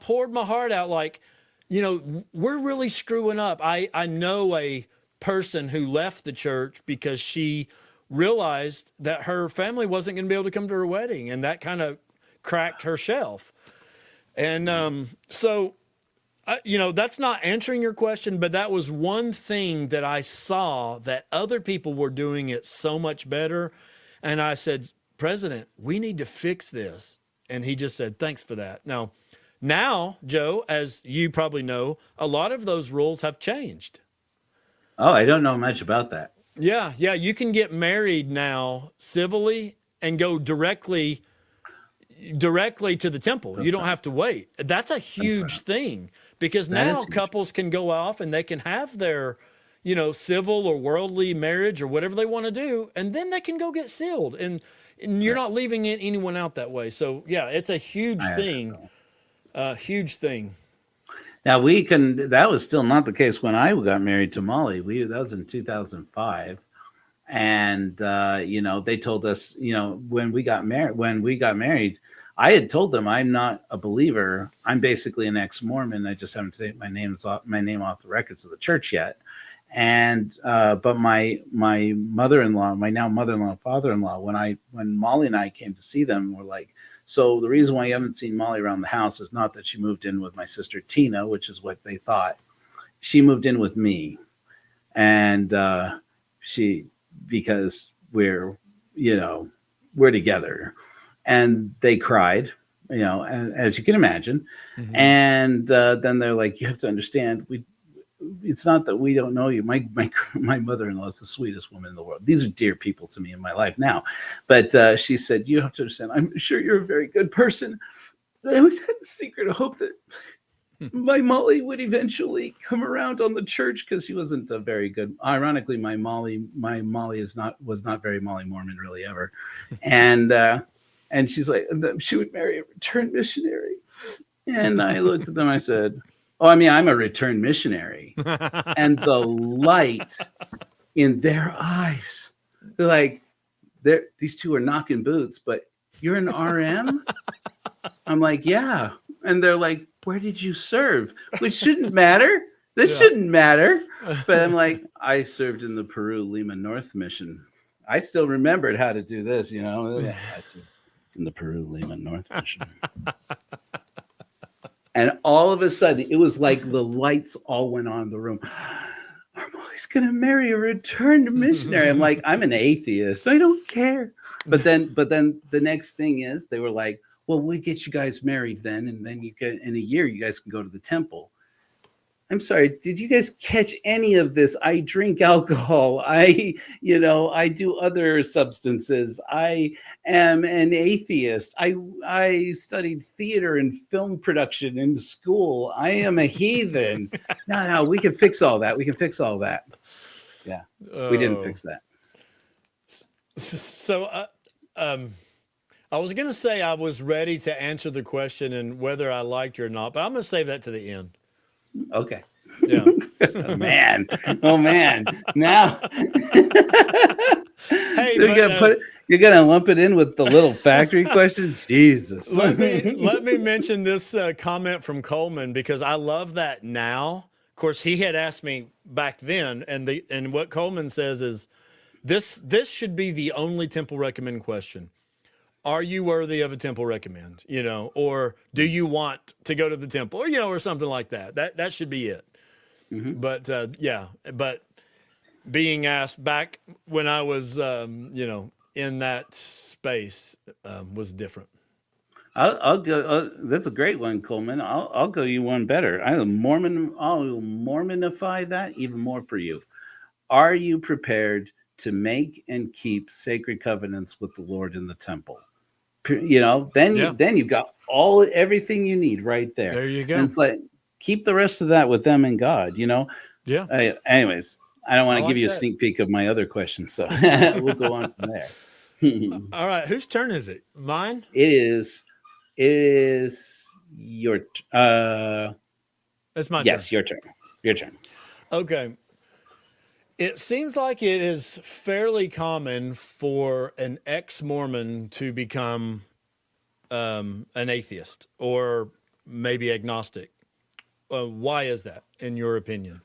poured my heart out like, we're really screwing up. I know a person who left the church because she realized that her family wasn't going to be able to come to her wedding, and that kind of cracked her shelf. And so, that's not answering your question, but that was one thing that I saw that other people were doing it so much better. And I said, President, we need to fix this. And he just said, thanks for that. Now, Joe, as you probably know, a lot of those rules have changed. Oh, I don't know much about that. Yeah. You can get married now civilly and go directly to the temple. You don't have to wait. That's a huge thing because now couples can go off and they can have their, civil or worldly marriage or whatever they want to do, and then they can go get sealed. And you're not leaving anyone out that way. So, yeah, it's a huge thing. Huge thing. Now that was still not the case when I got married to Molly. That was in 2005. And, they told us, when we got married, I had told them I'm not a believer. I'm basically an ex-Mormon. I just haven't taken my name off the records of the church yet. And, but my mother-in-law, my now mother-in-law, father-in-law, when Molly and I came to see them, were like, so the reason why you haven't seen Molly around the house is not that she moved in with my sister Tina, which is what they thought. She moved in with me. And, because we're together. And they cried, as you can imagine. Mm-hmm. And then they're like, you have to understand, it's not that we don't know you. My mother-in-law is the sweetest woman in the world. These are dear people to me in my life now. But she said, you have to understand, I'm sure you're a very good person. I always had the secret of hope that my Molly would eventually come around on the church because she wasn't a very good. Ironically, my Molly was not very Molly Mormon really ever, and she's like she would marry a returned missionary, and I looked at them. I said, "Oh, I mean, I'm a returned missionary," and the light in their eyes, they're like, these two are knocking boots, but you're an RM. I'm like, yeah, and they're like, where did you serve? Which shouldn't matter. This shouldn't matter. But I'm like, I served in the Peru Lima North Mission. I still remembered how to do this, you know. I served in the Peru Lima North Mission. And all of a sudden, it was like the lights all went on in the room. Armoli's going to marry a returned missionary. I'm like, I'm an atheist. I don't care. But then the next thing is they were like, well, we'll get you guys married then, and then you can, in a year, you guys can go to the temple. I'm sorry, did you guys catch any of this? I drink alcohol. I do other substances. I am an atheist. I studied theater and film production in school. I am a heathen. No, we can fix all that. We can fix all that. Yeah, we didn't fix that. So, I was going to say I was ready to answer the question and whether I liked you or not, but I'm going to save that to the end. Okay. Yeah. Oh man. Now Hey, you're gonna lump it in with the little factory questions. Jesus. Let me mention this comment from Coleman because I love that now. Of course, he had asked me back then, and what Coleman says is this should be the only temple recommend question. Are you worthy of a temple recommend, or do you want to go to the temple, or something like that? That should be it. Mm-hmm. But being asked back when I was, in that space was different. I'll go. That's a great one, Coleman. I'll go you one better. I'll Mormonify that even more for you. Are you prepared to make and keep sacred covenants with the Lord in the temple? Then you've got everything you need right there. There you go. And it's like, keep the rest of that with them and God, Yeah. Anyways, I don't want to give you a sneak peek of my other questions, so we'll go on from there. All right. Whose turn is it? Mine? It is your It's my turn. Yes, your turn. Okay. It seems like it is fairly common for an ex-Mormon to become an atheist or maybe agnostic. Why is that, in your opinion?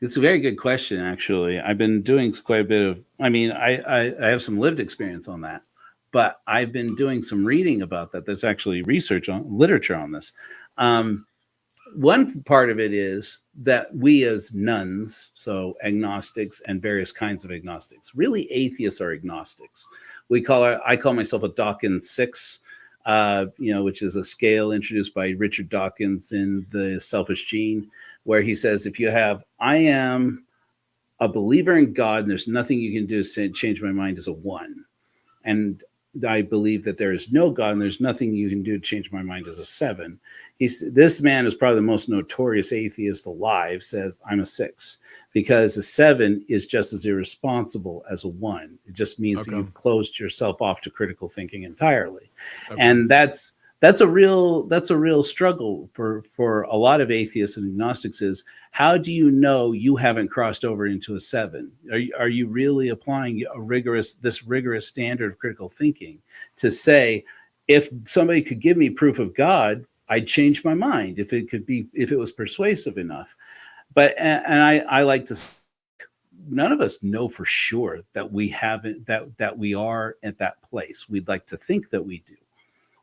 It's a very good question, actually. I've been doing quite a bit of, I have some lived experience on that, but I've been doing some reading about that. There's actually literature on this. One part of it is that we as nuns, so agnostics and various kinds of agnostics, really atheists are agnostics. I call myself a Dawkins 6, which is a scale introduced by Richard Dawkins in The Selfish Gene, where he says, I am a believer in God and there's nothing you can do to change my mind as a 1. And I believe that there is no God and there's nothing you can do to change my mind as a 7. This man is probably the most notorious atheist alive, says I'm a 6, because a 7 is just as irresponsible as a 1. It just means that you've closed yourself off to critical thinking entirely. Okay. And that's a real struggle for a lot of atheists and agnostics is, how do you know you haven't crossed over into a 7? Are you really applying this rigorous standard of critical thinking to say, if somebody could give me proof of God, I'd change my mind if it was persuasive enough. But I like to, none of us know for sure that we haven't, that we are at that place. We'd like to think that we do.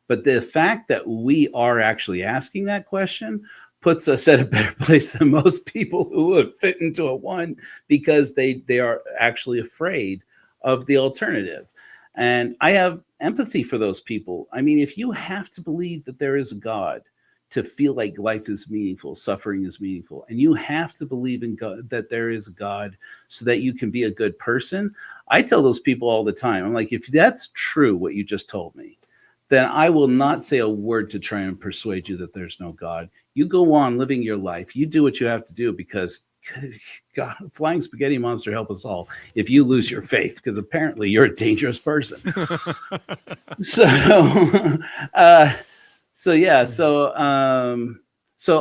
But the fact that we are actually asking that question puts us at a better place than most people who would fit into a 1, because they are actually afraid of the alternative. And I have empathy for those people. I mean, if you have to believe that there is a God to feel like life is meaningful, suffering is meaningful, and you have to believe in God, that there is a God so that you can be a good person, I tell those people all the time, I'm like, if that's true, what you just told me, then I will not say a word to try and persuade you that there's no God. You go on living your life. You do what you have to do, because God, flying spaghetti monster, help us all if you lose your faith, because apparently you're a dangerous person. So, so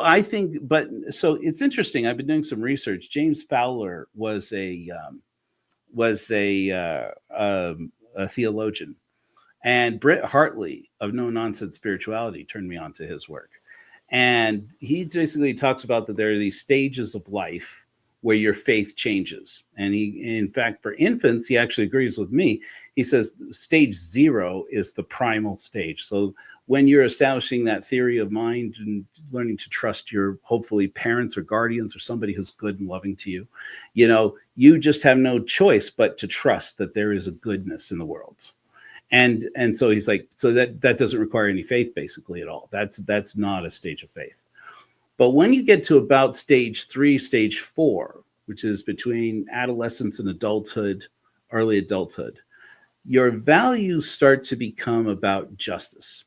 I think, but so it's interesting. I've been doing some research. James Fowler was a theologian, and Britt Hartley of No Nonsense Spirituality turned me on to his work. And he basically talks about that there are these stages of life where your faith changes. And he, in fact, for infants, he actually agrees with me. He says stage 0 is the primal stage. So when you're establishing that theory of mind and learning to trust your, hopefully, parents or guardians or somebody who's good and loving to you, you know, you just have no choice but to trust that there is a goodness in the world. And so he's like, so that doesn't require any faith basically at all. That's not a stage of faith. But when you get to about stage 3, stage 4, which is between adolescence and adulthood, early adulthood, your values start to become about justice.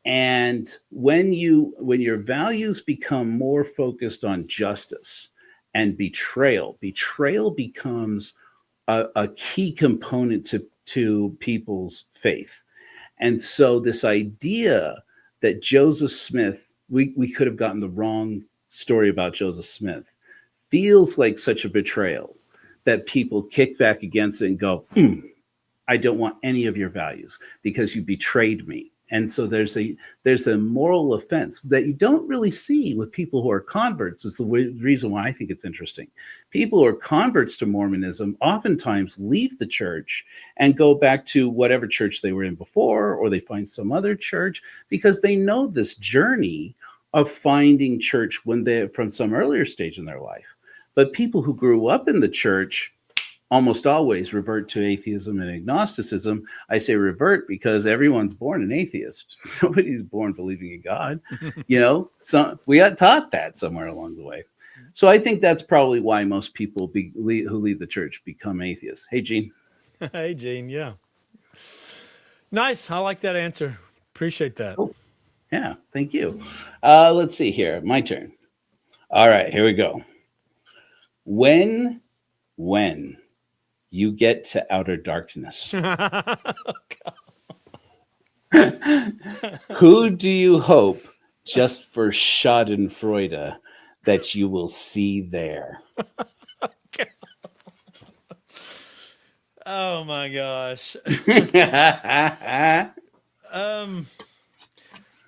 And when your values become more focused on justice and betrayal becomes a key component to people's faith. And so this idea that Joseph Smith, we could have gotten the wrong story about Joseph Smith, feels like such a betrayal that people kick back against it and go, I don't want any of your values because you betrayed me. And so there's a moral offense that you don't really see with people who are converts. Is the reason why I think it's interesting. People who are converts to Mormonism oftentimes leave the church and go back to whatever church they were in before, or they find some other church because they know this journey of finding church when they're from some earlier stage in their life. But people who grew up in the church almost always revert to atheism and agnosticism. I say revert because everyone's born an atheist. Nobody's born believing in God. You know, so we got taught that somewhere along the way. So I think that's probably why most people who leave the church become atheists. Hey, Gene. Hey, Gene. Yeah. Nice. I like that answer. Appreciate that. Oh, yeah. Thank you. Let's see here. My turn. All right. Here we go. When you get to outer darkness, who do you hope, just for Schadenfreude, that you will see there? Oh my gosh.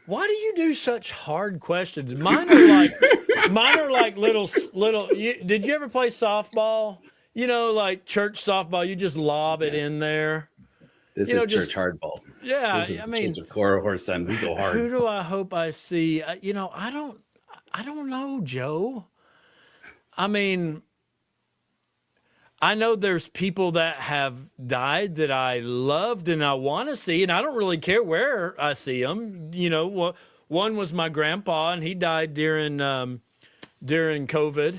Why do you do such hard questions? Mine are like little. Did you ever play softball? You know, like church softball. You just lob it in there. This is church hardball. Yeah, this is I mean, Church of Korihor, son. We go hard. Who do I hope I see? You know, I don't know, Joe. I mean, I know there's people that have died that I loved and I want to see, and I don't really care where I see them. You know, one was my grandpa, and he died during COVID.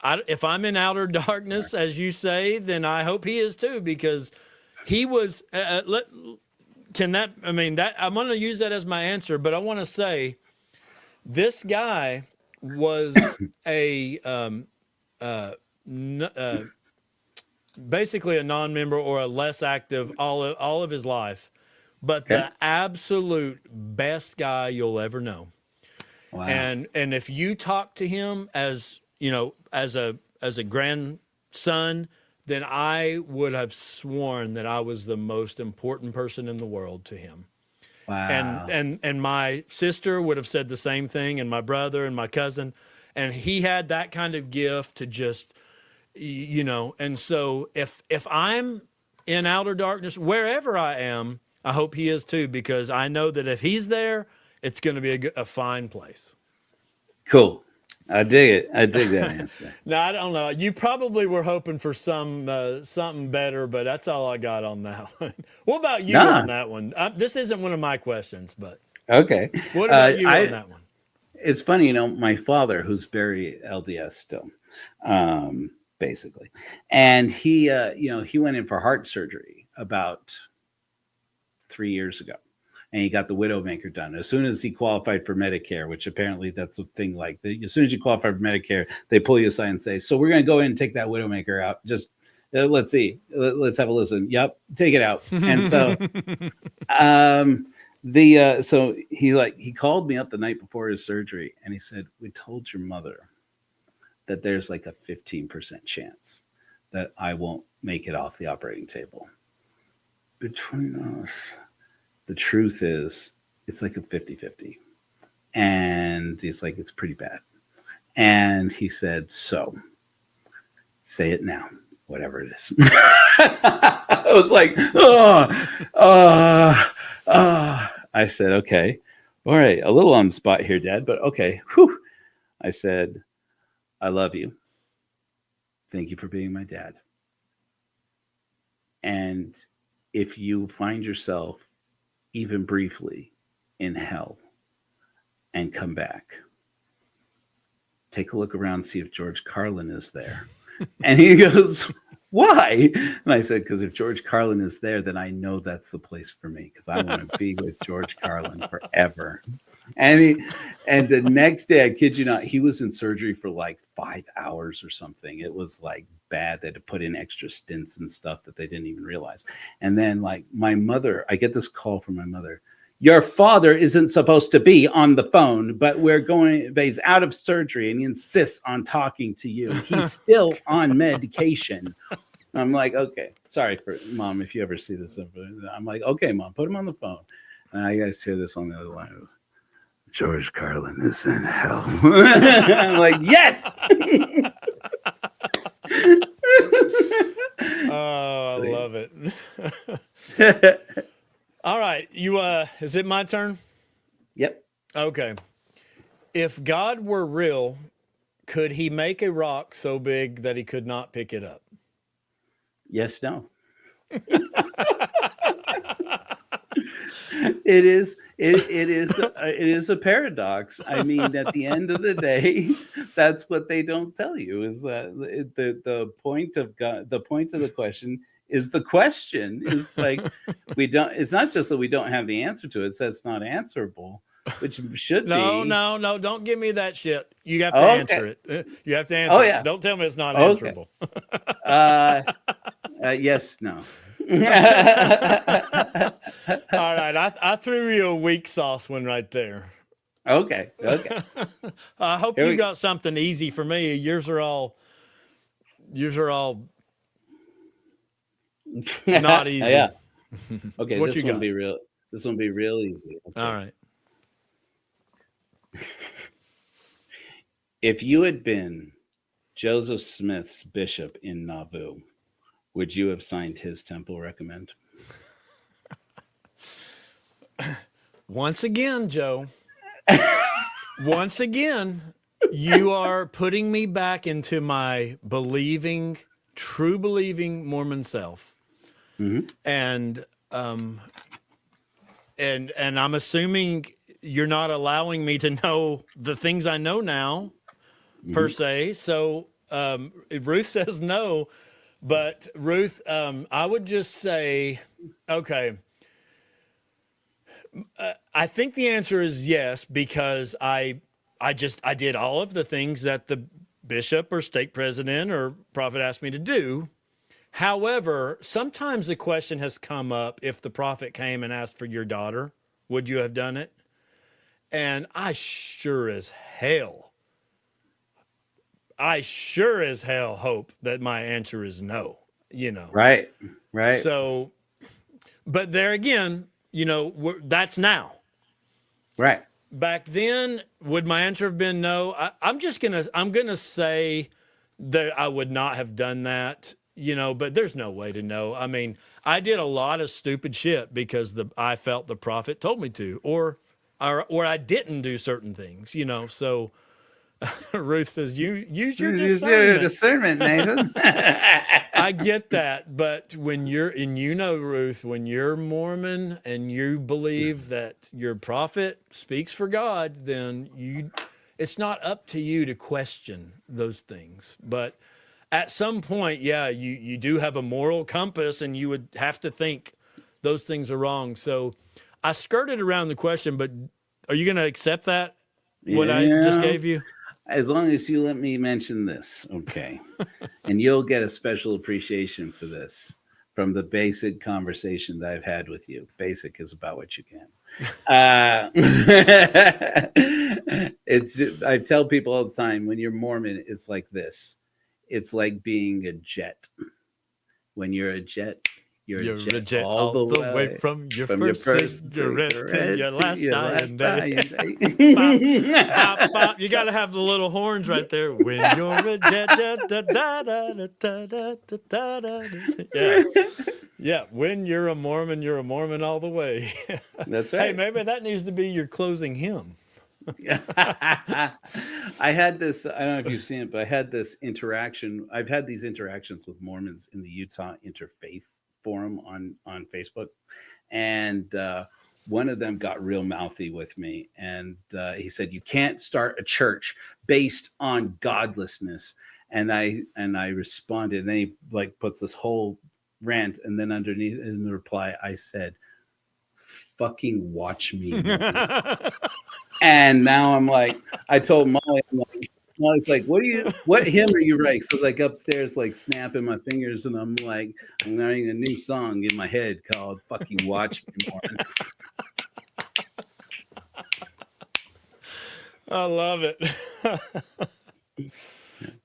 If I'm in outer darkness, as you say, then I hope he is too, because he was. I'm going to use that as my answer, but I want to say this guy was basically a non-member or a less active all of his life, but the absolute best guy you'll ever know. Wow. And if you talk to him as, you know, as a grandson, then I would have sworn that I was the most important person in the world to him. Wow. And my sister would have said the same thing, and my brother and my cousin, and he had that kind of gift to just, you know. And so if I'm in outer darkness, wherever I am, I hope he is too, because I know that if he's there, it's going to be a fine place. Cool. I dig it. I dig that answer. No, I don't know. You probably were hoping for something better, but that's all I got on that one. What about you on that one? This isn't one of my questions, but okay. What about you on that one? It's funny, you know, my father, who's very LDS still, basically, and he, he went in for heart surgery about 3 years ago, and he got the Widowmaker done. As soon as he qualified for Medicare, which apparently that's a thing, like as soon as you qualify for Medicare, they pull you aside and say, so we're going to go in and take that Widowmaker out. Just let's see. Let's have a listen. Yep. Take it out. And so, so he called me up the night before his surgery and he said, we told your mother that there's like a 15% chance that I won't make it off the operating table. Between us, the truth is it's like a 50-50. And he's like, it's pretty bad. And he said, so say it now, whatever it is. I was like, I said, okay, all right, a little on the spot here, Dad, but okay. Whew. I said, I love you. Thank you for being my dad. And if you find yourself even briefly in hell and come back, take a look around, see if George Carlin is there. And he goes, why? And I said, because if George Carlin is there, then I know that's the place for me, because I want to be with George Carlin forever. And the next day, I kid you not, he was in surgery for like 5 hours or something. It was like bad. They had to put in extra stents and stuff that they didn't even realize. And then like my mother, I get this call from my mother. Your father isn't supposed to be on the phone, but he's out of surgery and he insists on talking to you. He's still on medication. I'm like, okay, sorry for Mom, if you ever see this. I'm like, okay, Mom, put him on the phone. And I guys hear this on the other line. George Carlin is in hell. I'm like, yes. Oh, I love it. All right, is it my turn? Yep. Okay. If God were real, could he make a rock so big that he could not pick it up? Yes, no. It is a paradox. I mean, at the end of the day, that's what they don't tell you, is that the point of God, the point of the question is the question is like, it's not just that we don't have the answer to it, it's that it's not answerable, which should be. No, don't give me that shit. You have to answer it. You have to answer it. Don't tell me it's not answerable. Yes, no. All right, I threw you a weak sauce one right there. Okay. I hope you got something easy for me. Yours are all not easy. Yeah. Okay, What this one be real. This one be real easy. Okay. All right. If you had been Joseph Smith's bishop in Nauvoo, would you have signed his temple recommend? Once again, Joe. Once again, you are putting me back into my true believing Mormon self. Mm-hmm. And I'm assuming you're not allowing me to know the things I know now, per se. So Ruth says no, but Ruth, I would just say, okay. I think the answer is yes, because I did all of the things that the bishop or stake president or prophet asked me to do. However, sometimes the question has come up, if the prophet came and asked for your daughter, would you have done it? And I sure as hell hope that my answer is no, Right. So, but there again, that's now. Right. Back then, would my answer have been no? I'm gonna say that I would not have done that, but there's no way to know. I mean, I did a lot of stupid shit because I felt the prophet told me to, or I didn't do certain things, so Ruth says, use your discernment, Nathan. I get that, but when Ruth, when you're Mormon and you believe that your prophet speaks for God, then it's not up to you to question those things. But at some point, you do have a moral compass, and you would have to think those things are wrong. So I skirted around the question, but are you going to accept that? What I just gave you? As long as you let me mention this, okay. And you'll get a special appreciation for this from the basic conversation that I've had with you. Basic is about what you can. I tell people all the time, when you're Mormon, it's like this. It's like being a jet. When you're a jet, you're a jet all the way from your first cigarette to your last dying day. Bop, bop. You got to have the little horns right there. When you're a jet, yeah. Yeah, when you're a Mormon all the way. That's right. Hey, maybe that needs to be your closing hymn. I had this, I don't know if you've seen it, but I had this interaction. I've had these interactions with Mormons in the Utah Interfaith Forum on Facebook. And one of them got real mouthy with me. And he said, you can't start a church based on godlessness. And I responded, and then he like puts this whole rant, and then underneath in the reply I said, fucking watch me. And now I'm like, I told Molly, Molly's like, what hymn are you writing? So I was like upstairs, like snapping my fingers, and I'm like, I'm writing a new song in my head called fucking Watch Me More. I love it.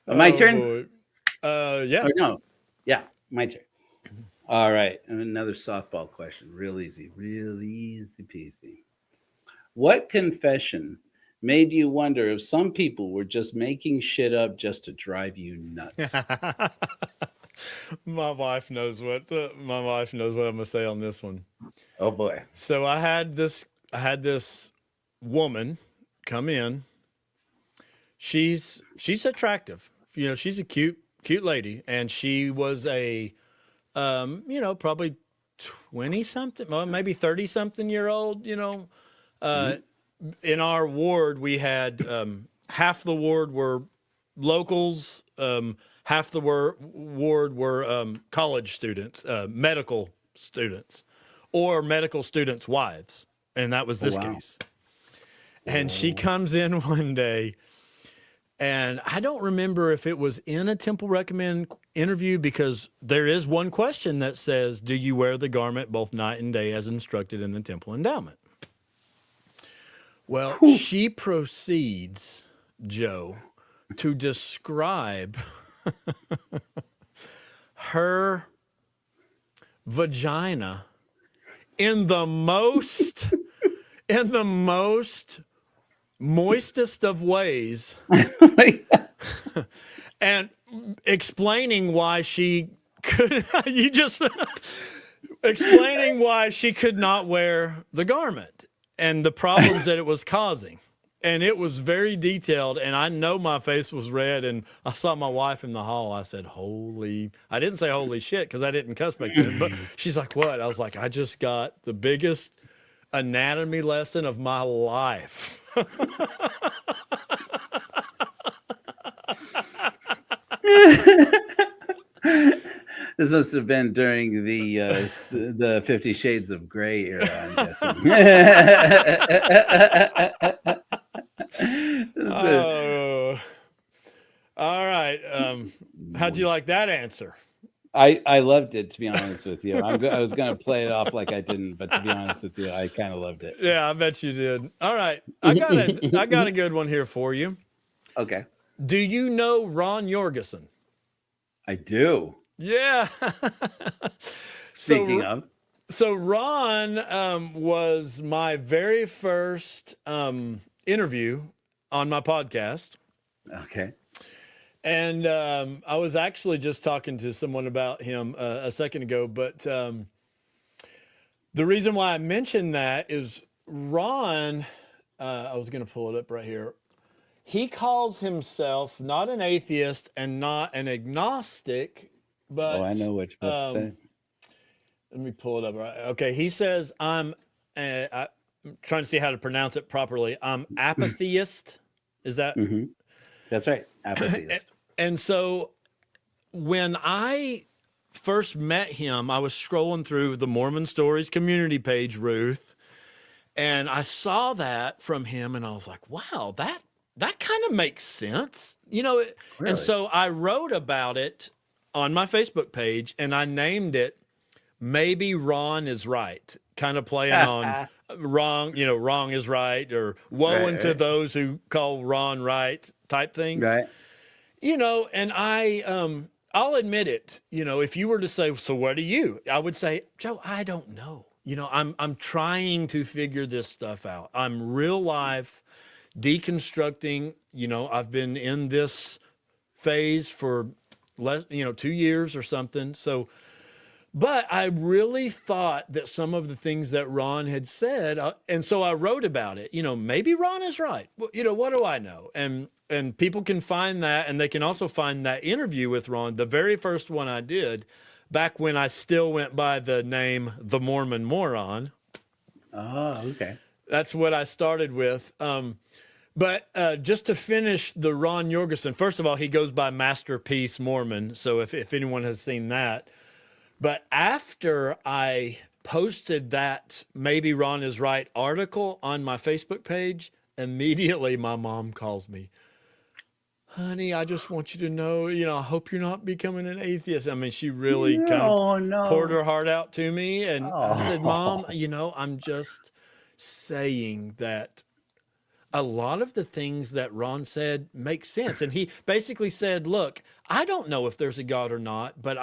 My turn? Yeah. Or no. Yeah, my turn. All right. And another softball question. Real easy peasy. What confession made you wonder if some people were just making shit up just to drive you nuts? My wife knows what I'm gonna say on this one. Oh boy. So I had this woman come in. She's attractive. You know, she's a cute lady, and she was a probably 20-something, well, maybe 30-something year old, In our ward, we had half the ward were locals, half the ward were college students, medical students, or medical students' wives. And that was this case. And she comes in one day, and I don't remember if it was in a Temple Recommend interview, because there is one question that says, do you wear the garment both night and day as instructed in the Temple Endowment? Well, she proceeds, Joe, to describe her vagina in the most moistest of ways, and explaining why she could explaining why she could not wear the garment and the problems that it was causing. And it was very detailed, and I know my face was red, and I saw my wife in the hall. I said, I didn't say holy shit, because I didn't cuss back then, but she's like, what? I was like, I just got the biggest anatomy lesson of my life. This must have been during the 50 Shades of Grey era, I'm guessing. Oh, all right. How'd you like that answer? I loved it, to be honest with you. I was going to play it off like I didn't, but to be honest with you, I kind of loved it. Yeah, I bet you did. All right, I got a good one here for you. Okay. Do you know Ron Jorgensen? I do. Yeah. Speaking of. So Ron was my very first interview on my podcast. Okay. And I was actually just talking to someone about him a second ago, but the reason why I mentioned that is Ron, I was going to pull it up right here. He calls himself not an atheist and not an agnostic, but... Oh, I know what you're about to say. Let me pull it up. Okay, he says, I'm trying to see how to pronounce it properly. I'm apatheist. Is that... Mm-hmm. That's right, apatheist. And so when I first met him, I was scrolling through the Mormon Stories community page, Ruth, And I saw that from him, and I was like, wow, that kind of makes sense, you know. And Really? so I wrote about it on my Facebook page, and I named it "Maybe Ron is Right," kind of playing on wrong, you know, wrong is right, or woe Right, unto right, those who call Ron right type thing. right. You know, and I'll admit it, you know, if you were to say, so what are you? I would say, Joe, I don't know. You know, I'm trying to figure this stuff out. I'm real life deconstructing. You know, I've been in this phase for 2 years or something. So, but I really thought that some of the things that Ron had said, and so I wrote about it. You know, maybe Ron is right. Well, you know, what do I know? And people can find that, and they can also find that interview with Ron, the very first one I did, back when I still went by the name The Mormon Moron. Oh, okay. That's what I started with. But just to finish the Ron Jorgensen, first of all, he goes by Masterpiece Mormon. So if anyone has seen that. But after I posted that Maybe Ron is Right article on my Facebook page, immediately my mom calls me. Honey, I just want you to know, you know, I hope you're not becoming an atheist. I mean, she really kind of Oh no. poured her heart out to me. And I said, Mom, Oh. you know, I'm just saying that a lot of the things that Ron said make sense. And he basically said, look, I don't know if there's a God or not, but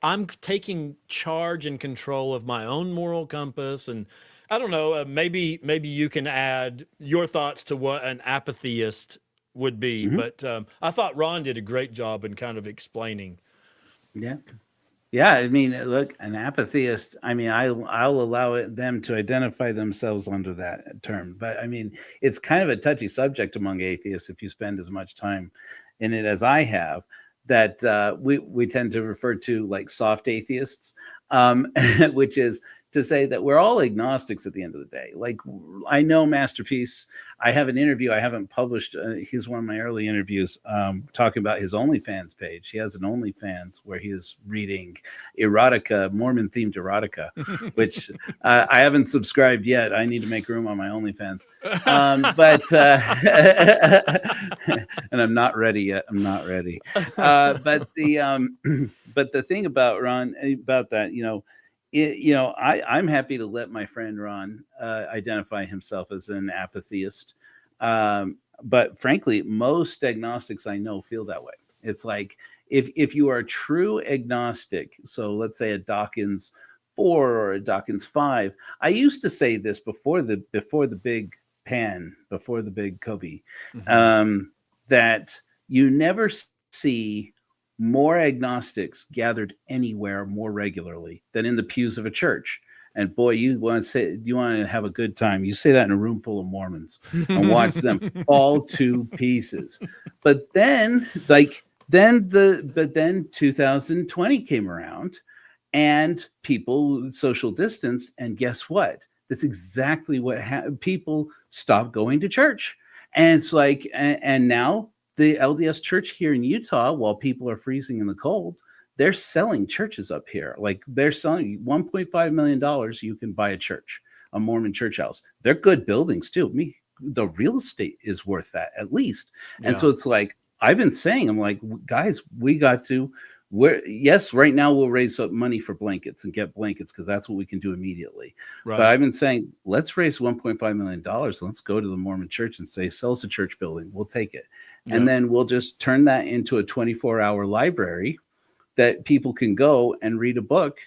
I'm taking charge and control of my own moral compass. And I don't know, maybe you can add your thoughts to what an apatheist would be. Mhm. But I thought Ron did a great job in kind of explaining. Yeah. Yeah, I mean, look, an apatheist, I mean, I'll allow them to identify themselves under that term. But I mean, it's kind of a touchy subject among atheists if you spend as much time in it as I have, that we tend to refer to like soft atheists, which is to say that we're all agnostics at the end of the day. Like, I know Masterpiece, I have an interview I haven't published. He's one of my early interviews, talking about his OnlyFans page. He has an OnlyFans where he is reading erotica, Mormon themed erotica, which I haven't subscribed yet. I need to make room on my OnlyFans. And I'm not ready yet. I'm not ready. But the thing about Ron, about that, I'm happy to let my friend Ron identify himself as an apatheist. But frankly, most agnostics I know feel that way. It's like if you are a true agnostic, so let's say a Dawkins 4 or a Dawkins 5. I used to say this before the big pan, before the big Kobe, that you never see more agnostics gathered anywhere more regularly than in the pews of a church. And boy, you want to have a good time. You say that in a room full of Mormons and watch them fall to pieces. But then 2020 came around and people social distance. And guess what? That's exactly what happened. People stopped going to church. And it's like, and now the LDS church here in Utah, while people are freezing in the cold, they're selling churches up here. Like, they're selling $1.5 million. You can buy a church, a Mormon church house. They're good buildings too. The real estate is worth that at least. And so it's like, I've been saying, I'm like, guys, we got to, right now we'll raise up money for blankets and get blankets because that's what we can do immediately. Right. But I've been saying, let's raise $1.5 million. Let's go to the Mormon church and say, sell us a church building. We'll take it. And then we'll just turn that into a 24-hour library that people can go and read a book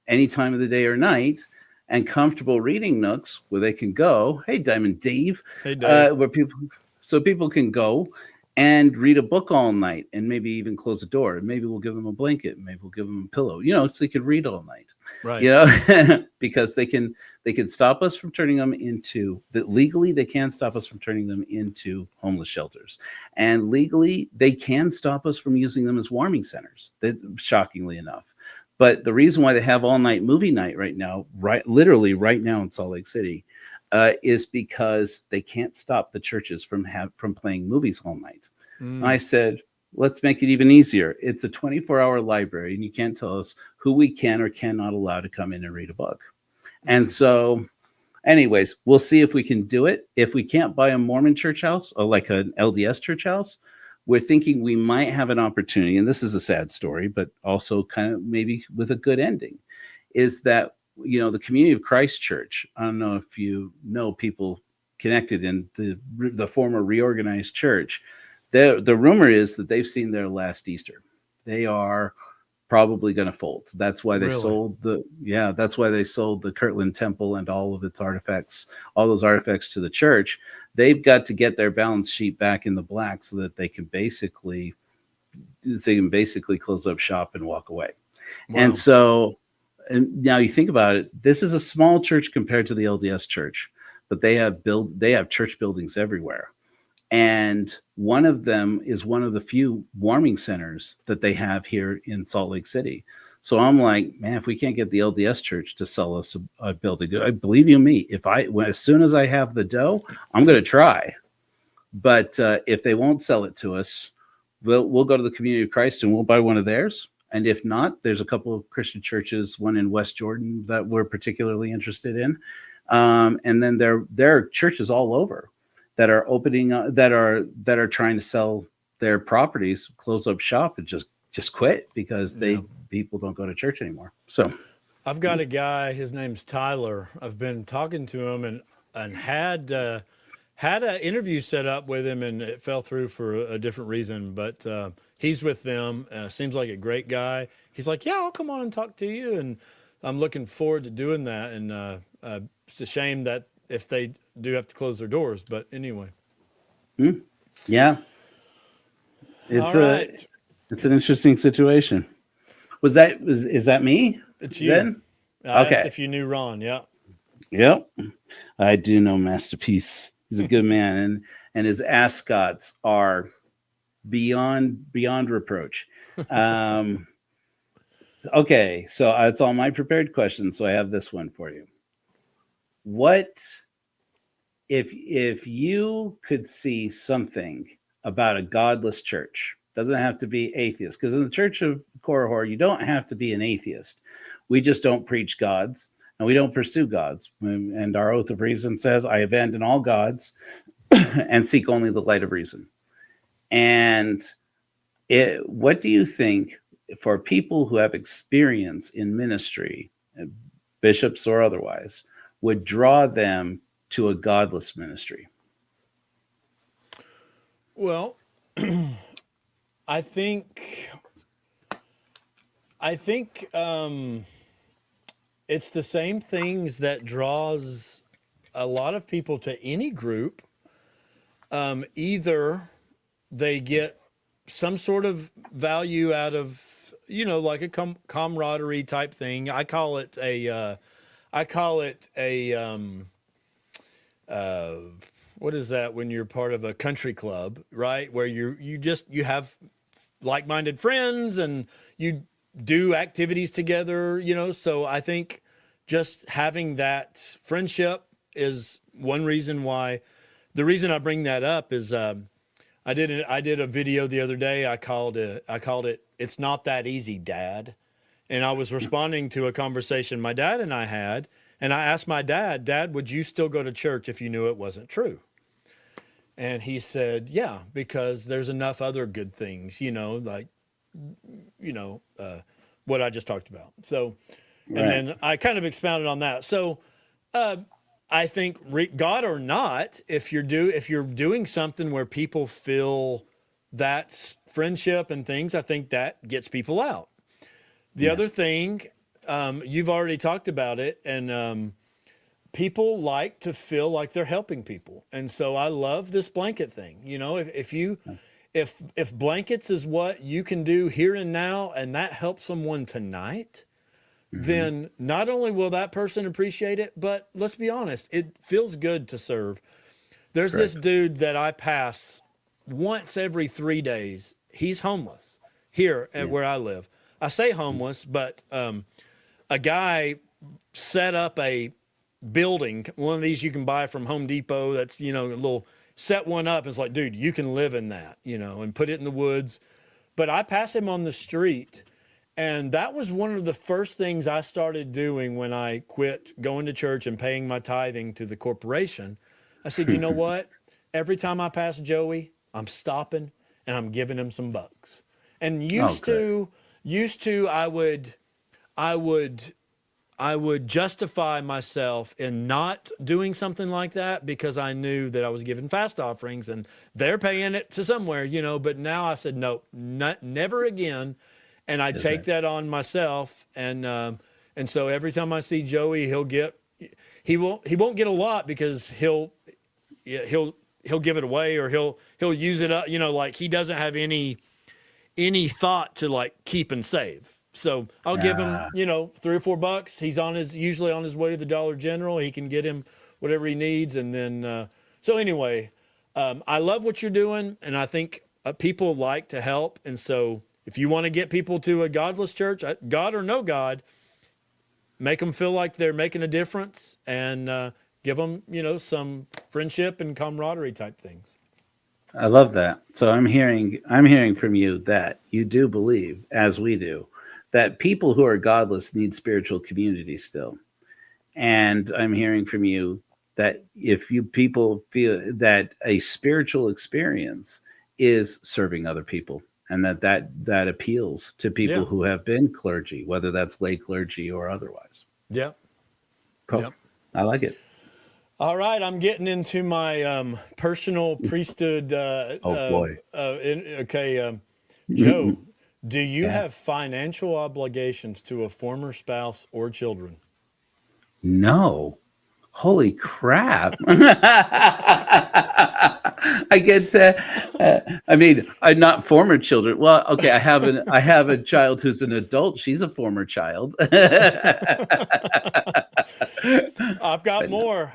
any time of the day or night, and comfortable reading nooks where they can go. Hey, Diamond Dave. Hey, Dave. So people can go and read a book all night and maybe even close the door. Maybe we'll give them a blanket. Maybe we'll give them a pillow, so they could read all night. Right. Because they can stop us from turning them into, legally, they can stop us from turning them into homeless shelters. And legally, they can stop us from using them as warming centers, shockingly enough. But the reason why they have all night movie night right now, literally right now in Salt Lake City, is because they can't stop the churches from playing movies all night. And I said, let's make it even easier. It's a 24-hour library, and you can't tell us who we can or cannot allow to come in and read a book. And so anyways, we'll see if we can do it. If we can't buy a Mormon church house or like an LDS church house, we're thinking we might have an opportunity, and this is a sad story, but also kind of maybe with a good ending, is that, the Community of Christ Church, I don't know if you know people connected in the former reorganized church, the rumor is that they've seen their last Easter. They are probably going to fold. That's why they sold that's why they sold the Kirtland Temple and all of its artifacts, all those artifacts to the church. They've got to get their balance sheet back in the black so that they can basically close up shop and walk away. Wow. And so, and now you think about it, this is a small church compared to the LDS church, but they have church buildings everywhere. And one of them is one of the few warming centers that they have here in Salt Lake City. So I'm like, man, if we can't get the LDS church to sell us a building, I believe you me, as soon as I have the dough, I'm going to try. But if they won't sell it to us, we'll go to the Community of Christ and we'll buy one of theirs. And if not, there's a couple of Christian churches, one in West Jordan that we're particularly interested in. And then there are churches all over that are opening that are trying to sell their properties, close up shop, and just quit because people don't go to church anymore. So I've got a guy, his name's Tyler. I've been talking to him and had an interview set up with him, and it fell through for a different reason, but he's with them. Seems like a great guy. He's like, yeah, I'll come on and talk to you, and I'm looking forward to doing that. And it's a shame that if they do have to close their doors, but anyway. Yeah. It's an interesting situation. Is that me? It's you. Then? I asked if you knew Ron. Yeah. Yep. I do know Masterpiece. He's a good man, and his ascots are beyond reproach. Okay, so that's all my prepared questions. So I have this one for you. What if you could see something about a godless church? Doesn't have to be atheist, because in the Church of Korihor, you don't have to be an atheist. We just don't preach gods, and we don't pursue gods. And our oath of reason says, I abandon all gods and seek only the light of reason. And what do you think for people who have experience in ministry, bishops or otherwise, would draw them to a godless ministry? Well, I think it's the same things that draws a lot of people to any group. Either they get some sort of value out of, like a camaraderie type thing. I call it a what is that when you're part of a country club, right? Where you have like-minded friends and you do activities together, So I think just having that friendship is one reason why. The reason I bring that up is I did a video the other day. I called it "It's Not That Easy, Dad," and I was responding to a conversation my dad and I had. And I asked my dad, would you still go to church if you knew it wasn't true? And he said, yeah, because there's enough other good things, what I just talked about. So, right. And then I kind of expounded on that. So, I think God or not, if you're doing something where people feel that friendship and things, I think that gets people out. The other thing, you've already talked about it, and people like to feel like they're helping people. And so I love this blanket thing. If blankets is what you can do here and now, and that helps someone tonight, then not only will that person appreciate it, but let's be honest, it feels good to serve. There's this dude that I pass once every 3 days. He's homeless here at where I live. I say homeless, but a guy set up a building, one of these you can buy from Home Depot. That's, a little, set one up. It's like, dude, you can live in that, and put it in the woods. But I pass him on the street, And that was one of the first things I started doing when I quit going to church and paying my tithing to the corporation. I said, you know what? Every time I pass Joey, I'm stopping and I'm giving him some bucks. And used to I would justify myself in not doing something like that because I knew that I was giving fast offerings and they're paying it to somewhere, but now I said, no, never again. And I take that on myself. And so every time I see Joey, he won't get a lot because he'll give it away or he'll use it up, like he doesn't have any thought to like keep and save. So I'll give him, $3 or $4. He's usually on his way to the Dollar General. He can get him whatever he needs. And then, so anyway, I love what you're doing. And I think people like to help. And so if you want to get people to a godless church, God or no God, make them feel like they're making a difference and give them, some friendship and camaraderie type things. I love that. So I'm hearing from you that you do believe, as we do, that people who are godless need spiritual community still. And I'm hearing from you that if people feel that a spiritual experience is serving other people, and that appeals to people who have been clergy, whether that's lay clergy or otherwise. Yeah. Cool. Yep. I like it. All right, I'm getting into my personal priesthood. Boy. Joe, do you have financial obligations to a former spouse or children? No. Holy crap. I get that. I'm not former children. Well, okay, I have a child who's an adult. She's a former child. I've got more.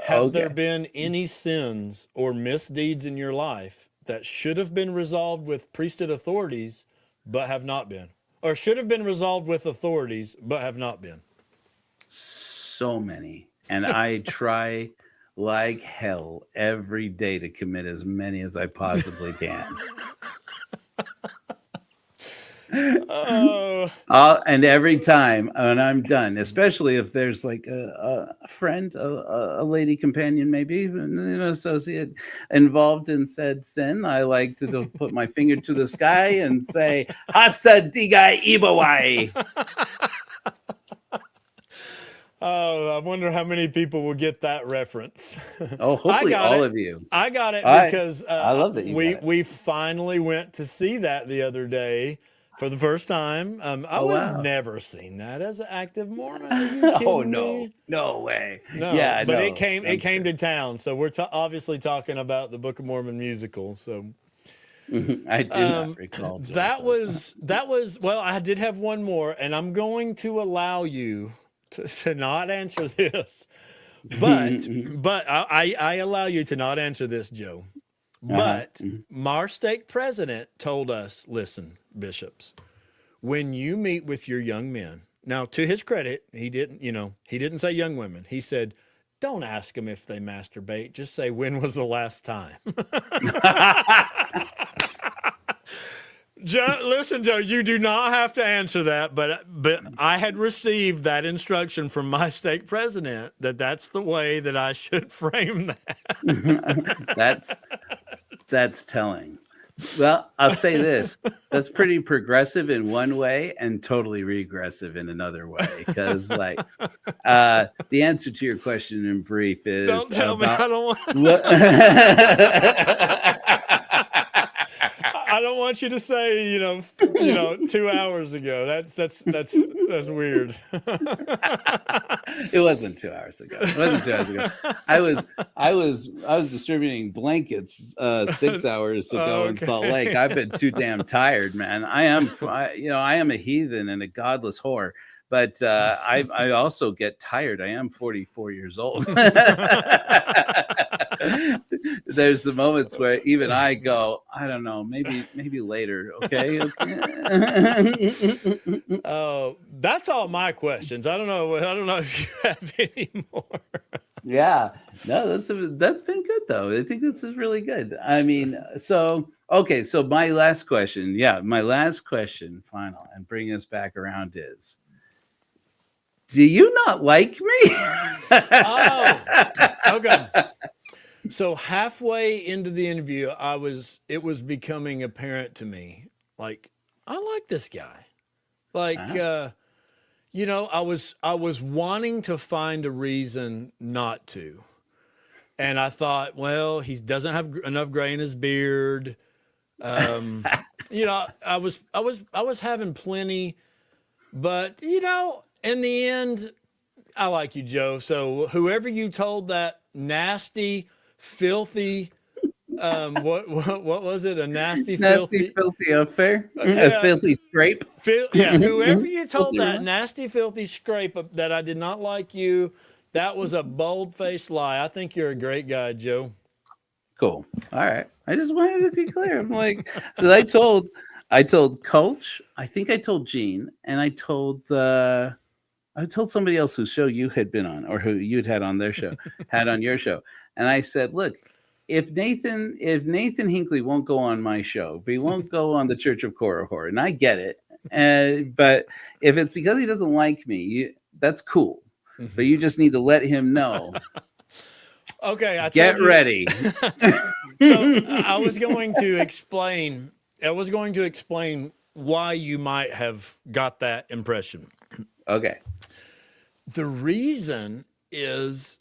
Have there been any sins or misdeeds in your life that should have been resolved with priesthood authorities but have not been? Or should have been resolved with authorities but have not been? So many. And I try like hell every day to commit as many as I possibly can. And every time when I'm done, especially if there's like a friend, a lady companion, maybe an associate involved in said sin, I like to put my finger to the sky and say, Hasadiga Ibawai. Oh, I wonder how many people will get that reference. Oh, hopefully all of you. I got it because I love that we finally went to see that the other day for the first time. I would have never seen that as an active Mormon. Are you kidding me? No way. No, yeah, but no, it came to town. So we're obviously talking about the Book of Mormon musical. So I do not recall. That was well. I did have one more, and I'm going to allow you to not answer this, but I allow you to not answer this, Joe. But our stake president told us, listen, bishops, when you meet with your young men, now to his credit, he didn't say young women. He said, don't ask them if they masturbate. Just say, when was the last time? Listen, Joe, you do not have to answer that, but I had received that instruction from my stake president that's the way that I should frame that. That's telling. Well, I'll say this. That's pretty progressive in one way and totally regressive in another way. Because, the answer to your question in brief is... Don't tell me. I don't want... I don't want you to say, 2 hours ago. That's weird. It wasn't 2 hours ago. I was distributing blankets 6 hours ago in Salt Lake. I've been too damn tired, man. I am a heathen and a godless whore. But I also get tired. I am 44 years old. There's the moments where even I go, I don't know, maybe later. Okay. Oh, that's all my questions. I don't know if you have any more. Yeah, no, that's been good though. I think this is really good. I mean, so okay, so my last question, final, and bring us back around is: do you not like me? Oh, okay. So halfway into the interview, it was becoming apparent to me, like, I like this guy. Like, Uh-huh. I was wanting to find a reason not to. And I thought, well, he doesn't have enough gray in his beard. I was having plenty, but in the end, I like you, Joe. So whoever you told that nasty, filthy, what was it? A nasty, Nasty, filthy, filthy affair, a yeah, filthy scrape. yeah. Whoever you told Filthy that remark. nasty, filthy scrape that I did not like you, that was a bold-faced lie. I think you're a great guy, Joe. Cool. All right. I just wanted to be clear. I'm like, so I told Coach, I think I told Gene, and I told somebody else whose show you had been on, or who you'd had on their show, had on your show, and I said, look, if Nathan Hinckley won't go on my show, if he won't go on the Church of Korihor, and I get it, but if it's because he doesn't like me, that's cool. But you just need to let him know. Okay, I Get told you. ready. So I was going to explain. I was going to explain why you might have got that impression. Okay. The reason is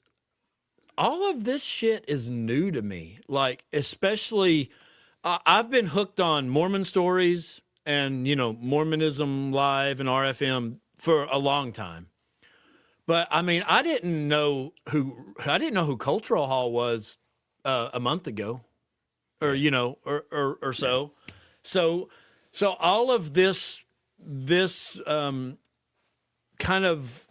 all of this shit is new to me. Like, especially, I've been hooked on Mormon stories and, Mormonism Live and RFM for a long time. But I mean, I didn't know who Cultural Hall was a month ago, or or so. So all of this kind of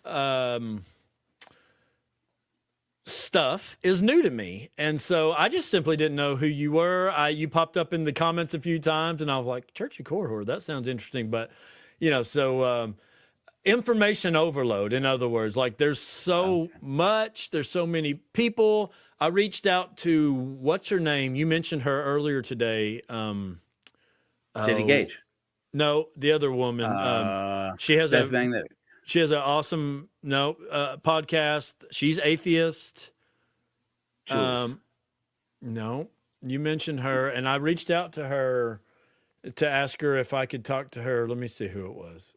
stuff is new to me, and so I just simply didn't know who you were. You popped up in the comments a few times, and I was like, Church of Korihor, that sounds interesting, but so. Information overload, in other words, like there's so much, there's so many people. I reached out to, what's her name? You mentioned her earlier today. Titty Gage. No, the other woman. She has Beth Magnetic. She has an awesome podcast. She's atheist. Jules. No, you mentioned her, and I reached out to her to ask her if I could talk to her. Let me see who it was.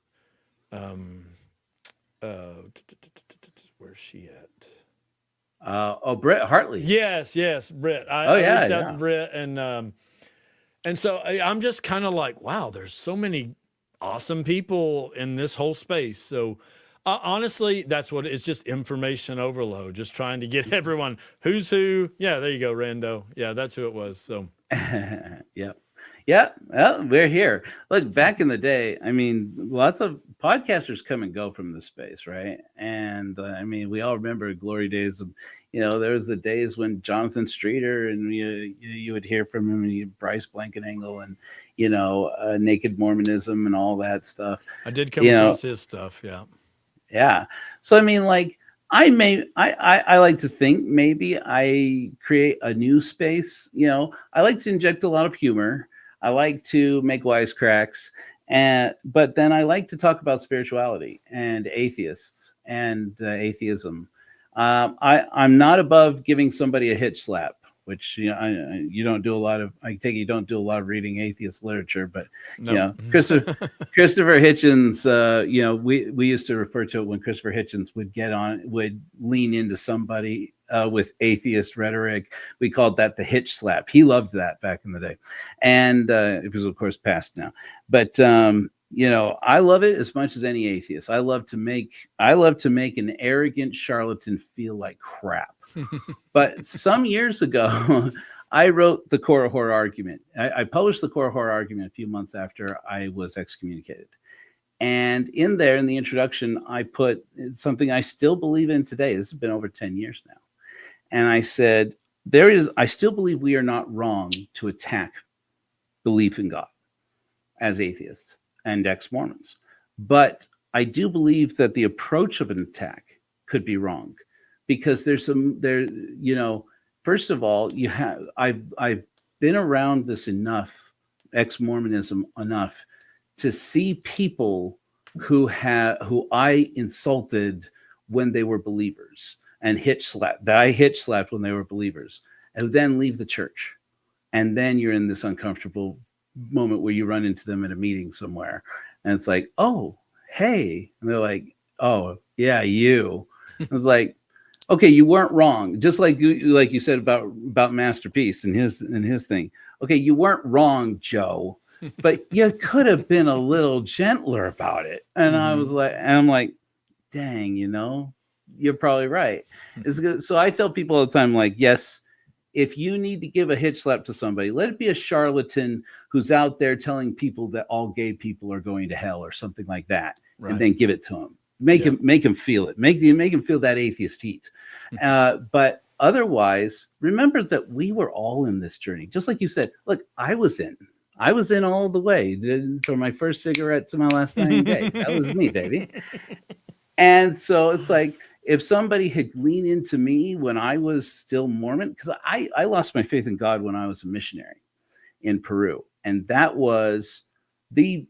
Where's she at? Brett Hartley. Yes, Britt. I reached out to Britt, and so I'm just kind of like, wow, there's so many awesome people in this whole space. So honestly, that's what it's just information overload, just trying to get everyone who's who. Yeah, there you go, Rando. Yeah, that's who it was. So Yep. Yeah, well, we're here. Look, back in the day, I mean, lots of podcasters come and go from this space, right? And I mean, we all remember glory days of, there was the days when Jonathan Streeter and you would hear from him, Bryce Blankenangle, and Naked Mormonism and all that stuff. I did come across his stuff, yeah. Yeah. So I mean, like, I like to think maybe I create a new space. I like to inject a lot of humor. I like to make wisecracks, but then I like to talk about spirituality and atheists and atheism. I'm not above giving somebody a hitch slap, which you don't do a lot of. I take it you don't do a lot of reading atheist literature, but no. Christopher Hitchens. We used to refer to it when Christopher Hitchens would lean into somebody with atheist rhetoric. We called that the hitch slap. He loved that back in the day, and it was of course past now. But I love it as much as any atheist. I love to make an arrogant charlatan feel like crap. But some years ago, I wrote the Korihor argument. I published the Korihor argument a few months after I was excommunicated. And in there, in the introduction, I put something I still believe in today. This has been over 10 years now. And I said, I still believe we are not wrong to attack belief in God as atheists and ex-Mormons. But I do believe that the approach of an attack could be wrong, because there's some there, first of all, I've been around this enough, ex-Mormonism enough, to see people who I insulted when they were believers and I hitch slapped when they were believers, and then leave the church. And then you're in this uncomfortable moment where you run into them at a meeting somewhere, and it's like, oh, hey. And they're like, oh, yeah, you. It's like, okay, you weren't wrong. Just like you said about Masterpiece and his thing. Okay, you weren't wrong, Joe, but you could have been a little gentler about it. And I'm like, dang, you're probably right. It's good. So I tell people all the time, like, yes, if you need to give a hitch slap to somebody, let it be a charlatan who's out there telling people that all gay people are going to hell or something like that, right, and then give it to them. Make him feel it. Make him feel that atheist heat. But otherwise, remember that we were all in this journey. Just like you said, look, I was in all the way, from my first cigarette to my last dying day. That was me, baby. And so it's like, if somebody had leaned into me when I was still Mormon, because I lost my faith in God when I was a missionary in Peru. And that was the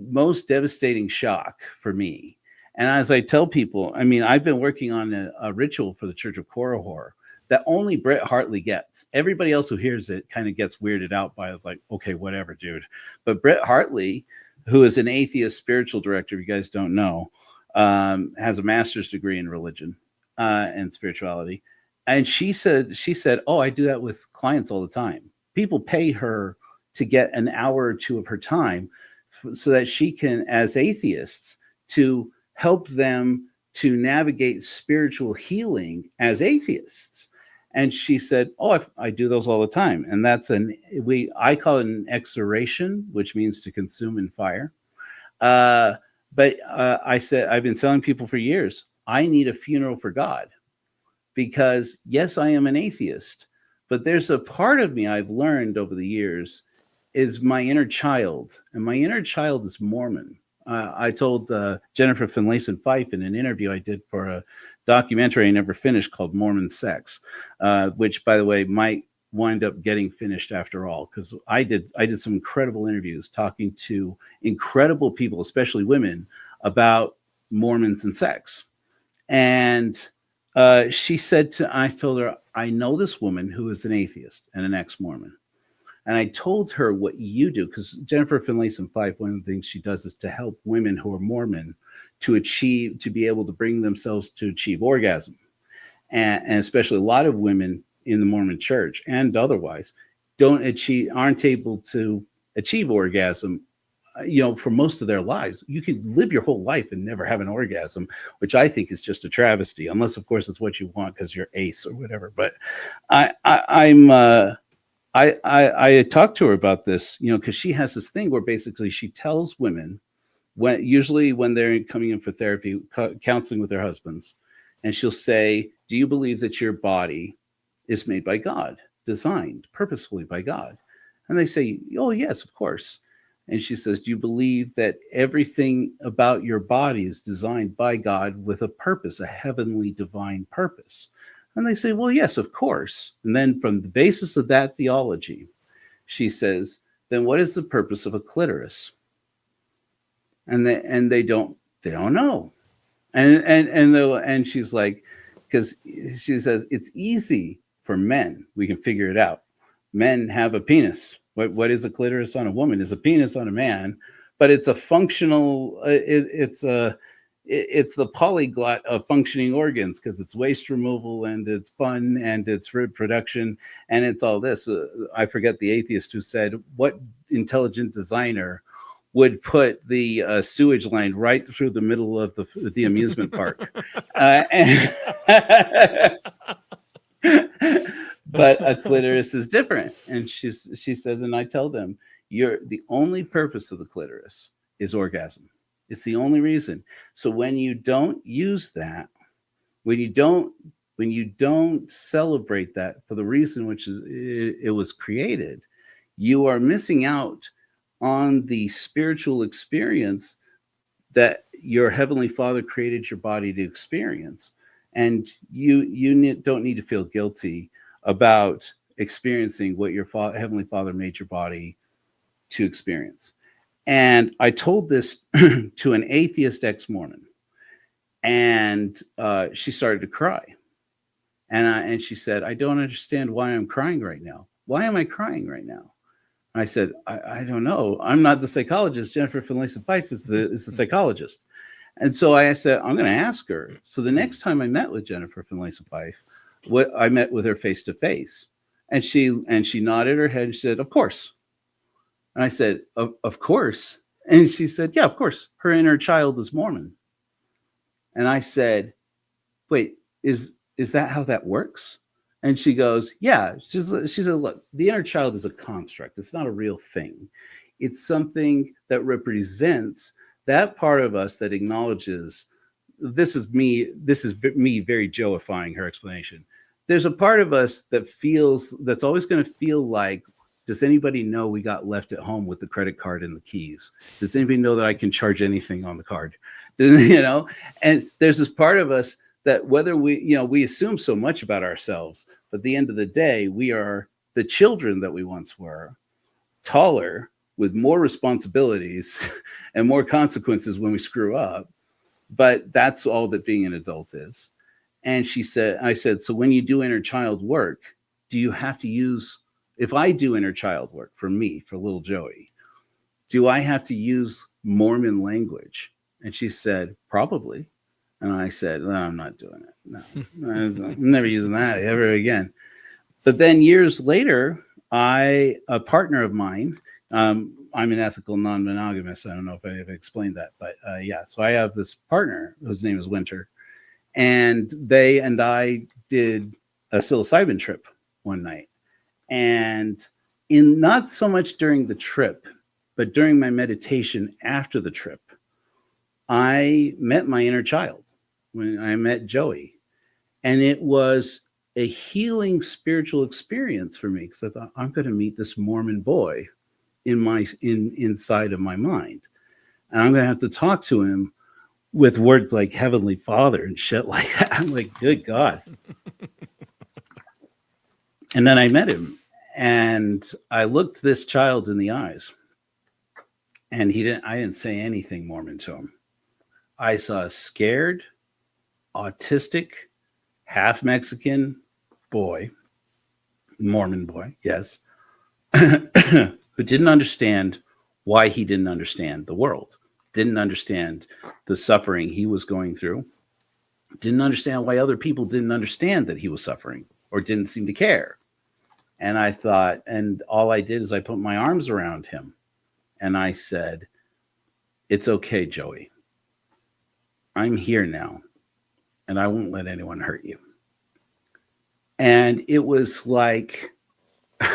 most devastating shock for me. And as I tell people, I mean, I've been working on a ritual for the Church of Korihor that only Brett Hartley gets. Everybody else who hears it kind of gets weirded out by it. It's like, okay, whatever, dude. But Brett Hartley, who is an atheist spiritual director, if you guys don't know, has a master's degree in religion and spirituality. And she said, oh, I do that with clients all the time. People pay her to get an hour or two of her time so that she can, as atheists, to help them to navigate spiritual healing as atheists. And she said, oh, I do those all the time. And that's I call it an exoration, which means to consume in fire. But I said, I've been telling people for years, I need a funeral for God, because yes, I am an atheist, but there's a part of me I've learned over the years is my inner child, and my inner child is Mormon. I told Jennifer Finlayson Fife in an interview I did for a documentary I never finished called Mormon Sex, which, by the way, might wind up getting finished after all, because I did some incredible interviews talking to incredible people, especially women, about Mormons and sex. And she said I told her, I know this woman who is an atheist and an ex-Mormon. And I told her what you do, because Jennifer Finlayson Fife, one of the things she does is to help women who are Mormon to be able to bring themselves to achieve orgasm. And especially a lot of women in the Mormon church and otherwise aren't able to achieve orgasm, for most of their lives. You could live your whole life and never have an orgasm, which I think is just a travesty, unless of course it's what you want because you're ace or whatever. But I talked to her about this, because she has this thing where basically she tells women usually when they're coming in for therapy, counseling with their husbands, and she'll say, do you believe that your body is made by God, designed purposefully by God? And they say, oh, yes, of course. And she says, do you believe that everything about your body is designed by God with a purpose, a heavenly divine purpose? And they say, well, yes, of course. And then from the basis of that theology, she says, then what is the purpose of a clitoris? And they don't know. And she's like, because she says it's easy for men. We can figure it out. Men have a penis. What is a clitoris on a woman is a penis on a man, but it's a functional. It's the polyglot of functioning organs, because it's waste removal and it's fun and it's reproduction and it's all this. I forget the atheist who said, what intelligent designer would put the sewage line right through the middle of the amusement park? But a clitoris is different. And she says, and I tell them, the only purpose of the clitoris is orgasm. It's the only reason. So when you don't use that, when you don't celebrate that for the reason which is it was created, you are missing out on the spiritual experience that your Heavenly Father created your body to experience. And don't need to feel guilty about experiencing what your Heavenly Father made your body to experience. And I told this to an atheist ex-Mormon, and she started to cry. And she said, I don't understand why I'm crying right now. Why am I crying right now? And I said, I don't know. I'm not the psychologist. Jennifer Finlayson Fife is the psychologist. And so I said, I'm going to ask her. So the next time I met with Jennifer Finlayson Fife, I met with her face to face, and she nodded her head and she said, of course. And I said, of course. And she said, yeah, of course. Her inner child is Mormon. And I said, wait, is that how that works? And she goes, yeah. She said, look, the inner child is a construct. It's not a real thing. It's something that represents that part of us that acknowledges, this is me very Joeifying her explanation. There's a part of us that's always going to feel like, does anybody know we got left at home with the credit card and the keys? Does anybody know that I can charge anything on the card? And there's this part of us that whether we assume so much about ourselves, but at the end of the day, we are the children that we once were, taller, with more responsibilities and more consequences when we screw up. But that's all that being an adult is. And I said, so when you do inner child work, do you have to use, if I do inner child work for me, for little Joey, do I have to use Mormon language? And she said, probably. And I said, no, I'm not doing it. No, I'm never using that ever again. But then years later, a partner of mine, I'm an ethical non-monogamous. I don't know if I've explained that, but yeah. So I have this partner whose name is Winter, and they and I did a psilocybin trip one night. And not so much during the trip, but during my meditation after the trip, I met my inner child when I met Joey. And it was a healing spiritual experience for me, because I thought, I'm going to meet this Mormon boy inside of my mind. And I'm going to have to talk to him with words like Heavenly Father and shit like that. I'm like, good God. And then I met him, and I looked this child in the eyes, and I didn't say anything Mormon to him. I saw a scared, autistic, half Mexican boy, Mormon boy, yes, who didn't understand why he didn't understand the world, didn't understand the suffering he was going through, didn't understand why other people didn't understand that he was suffering or didn't seem to care. And I thought, and all I did is I put my arms around him and I said, it's okay, Joey. I'm here now, and I won't let anyone hurt you. And it was like,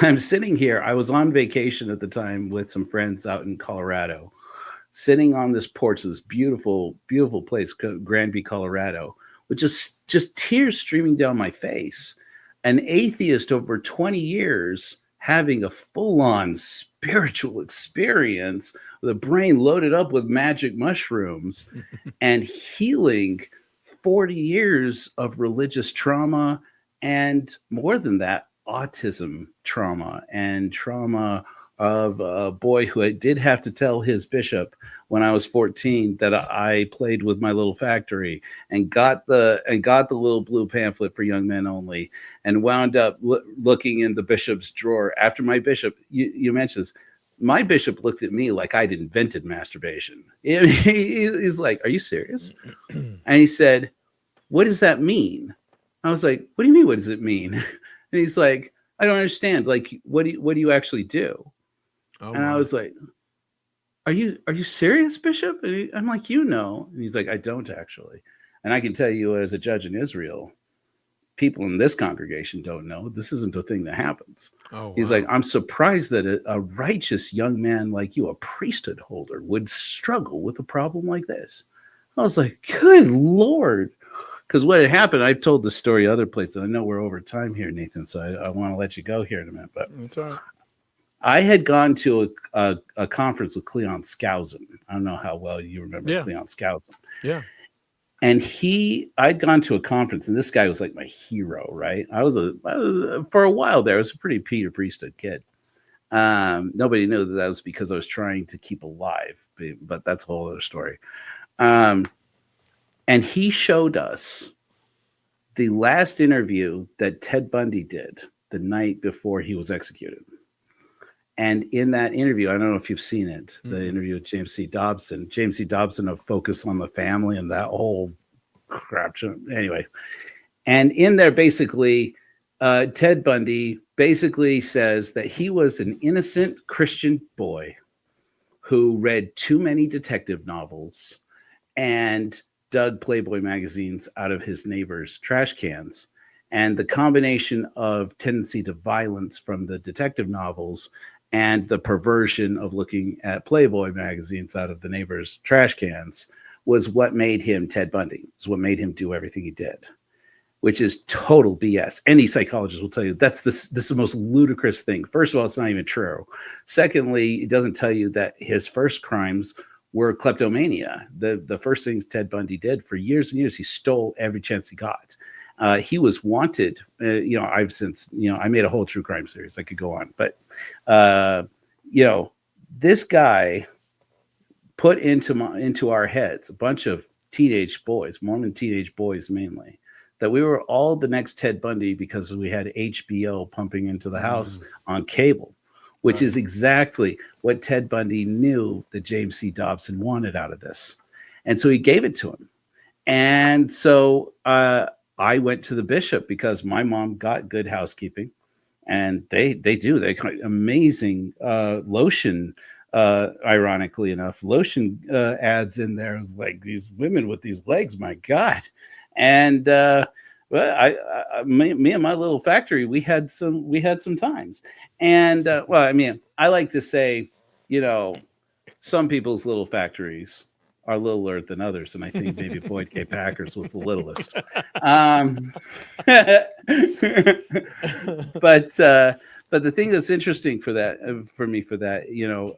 I'm sitting here. I was on vacation at the time with some friends out in Colorado, sitting on this porch, this beautiful, beautiful place, Granby, Colorado, with just tears streaming down my face. An atheist over 20 years having a full-on spiritual experience with a brain loaded up with magic mushrooms and healing 40 years of religious trauma, and more than that, autism trauma and trauma of a boy who did have to tell his bishop when I was 14 that I played with my little factory, and got the little blue pamphlet for young men only, and wound up looking in the bishop's drawer after my bishop. You mentioned this. My bishop looked at me like I'd invented masturbation. He's like, "Are you serious?" And he said, "What does that mean?" I was like, "What do you mean? What does it mean?" And he's like, "I don't understand. Like, what do you actually do?" Oh, and I was like, Are you serious, Bishop? And I'm like, And he's like, I don't actually. And I can tell you, as a judge in Israel, people in this congregation don't know. This isn't a thing that happens. Oh, wow. He's like, I'm surprised that a righteous young man like you, a priesthood holder, would struggle with a problem like this. I was like, good Lord. Because what had happened, I've told the story other places. I know we're over time here, Nathan, so I want to let you go here in a minute. But that's all right. I had gone to a conference with Cleon Skousen. I don't know how well you remember Cleon Skousen. Yeah. And I'd gone to a conference, and this guy was like my hero, right? I was for a while there, I was a pretty Peter Priesthood kid. Nobody knew that was because I was trying to keep alive, but that's a whole other story. And he showed us the last interview that Ted Bundy did the night before he was executed. And in that interview, I don't know if you've seen it, the interview with James C. Dobson. James C. Dobson, a focus on the family and that whole crap. Anyway, and in there, basically, Ted Bundy basically says that he was an innocent Christian boy who read too many detective novels and dug Playboy magazines out of his neighbor's trash cans. And the combination of tendency to violence from the detective novels and the perversion of looking at Playboy magazines out of the neighbor's trash cans was what made him Ted Bundy. It's what made him do everything he did, which is total BS. Any psychologist will tell you this is the most ludicrous thing. First of all, it's not even true. Secondly, it doesn't tell you that his first crimes were kleptomania. The first things Ted Bundy did for years and years, he stole every chance he got. He was wanted. I've since, I made a whole true crime series. I could go on, but this guy put into our heads a bunch of teenage boys, Mormon teenage boys mainly, that we were all the next Ted Bundy because we had HBO pumping into the house on cable, which is exactly what Ted Bundy knew that James C. Dobson wanted out of this. And so he gave it to him. And so I went to the bishop because my mom got Good Housekeeping, and they got amazing lotion. Ironically enough, lotion ads in there. It was like these women with these legs, my God. And me and my little factory, we had some times. And I like to say, some people's little factories are littler than others, and I think maybe Boyd K. Packers was the littlest. But the thing that's interesting for me,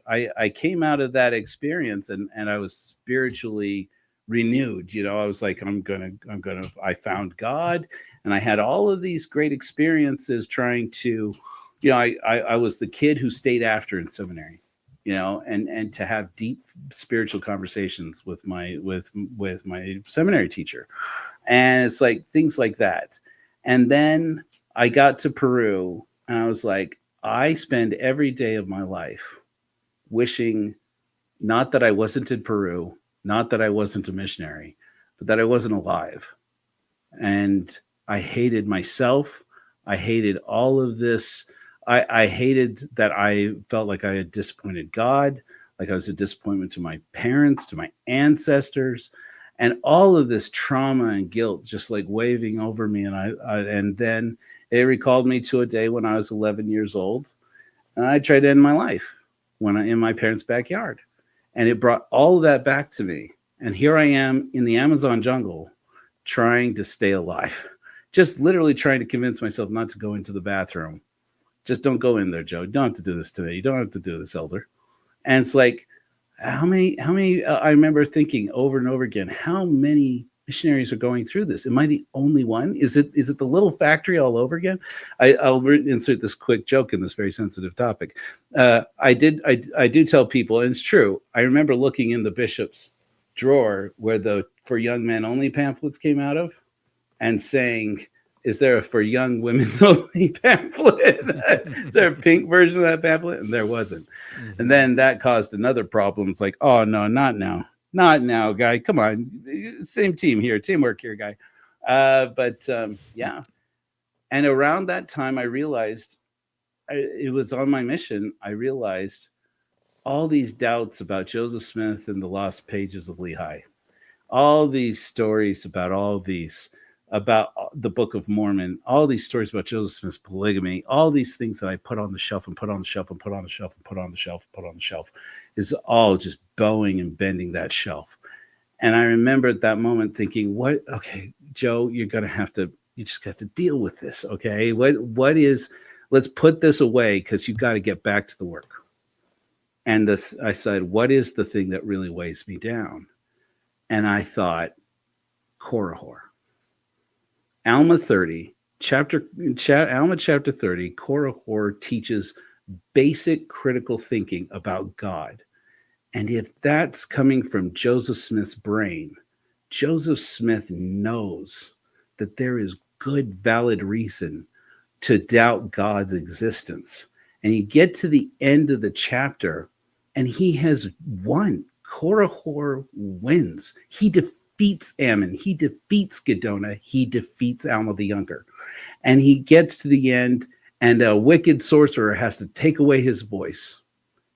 I came out of that experience and I was spiritually renewed. I was like, I found God, and I had all of these great experiences trying to, I was the kid who stayed after in seminary, and to have deep spiritual conversations with my seminary teacher. And it's like things like that. And then I got to Peru, and I was like, I spend every day of my life wishing not that I wasn't in Peru, not that I wasn't a missionary, but that I wasn't alive. And I hated myself. I hated all of this. I hated that I felt like I had disappointed God, like I was a disappointment to my parents, to my ancestors, and all of this trauma and guilt just like waving over me. And then it recalled me to a day when I was 11 years old, and I tried to end my life in my parents' backyard. And it brought all of that back to me. And here I am in the Amazon jungle trying to stay alive, just literally trying to convince myself not to go into the bathroom. Just don't go in there, Joe. You don't have to do this today. You don't have to do this, elder. And it's like, how many, I remember thinking over and over again, how many missionaries are going through this? Am I the only one? Is it the little factory all over again? I'll insert this quick joke in this very sensitive topic. I do tell people, and it's true, I remember looking in the bishop's drawer where the For Young Men Only pamphlets came out of and saying, is there a For Young Women Only pamphlet? Is there a pink version of that pamphlet? And there wasn't. Mm-hmm. And then that caused another problem. It's like, oh, no, not now. Not now, guy. Come on. Same team here. Teamwork here, guy. Yeah. And around that time, I realized it was on my mission. I realized all these doubts about Joseph Smith and the lost pages of Lehi, all these stories about the Book of Mormon, all these stories about Joseph Smith's polygamy, all these things that I put on the shelf and put on the shelf and put on the shelf and put on the shelf and put on the shelf is all just bowing and bending that shelf. And I remember at that moment thinking, okay, Joe, you just have to deal with this. Okay. Let's put this away because you've got to get back to the work. And I said, what is the thing that really weighs me down? And I thought, Korihor. Alma 30, Alma chapter 30, Korihor teaches basic critical thinking about God. And if that's coming from Joseph Smith's brain, Joseph Smith knows that there is good, valid reason to doubt God's existence. And you get to the end of the chapter, and he has won. Korihor wins. He defeats Ammon. He defeats Gedona. He defeats Alma the Younger. And he gets to the end, and a wicked sorcerer has to take away his voice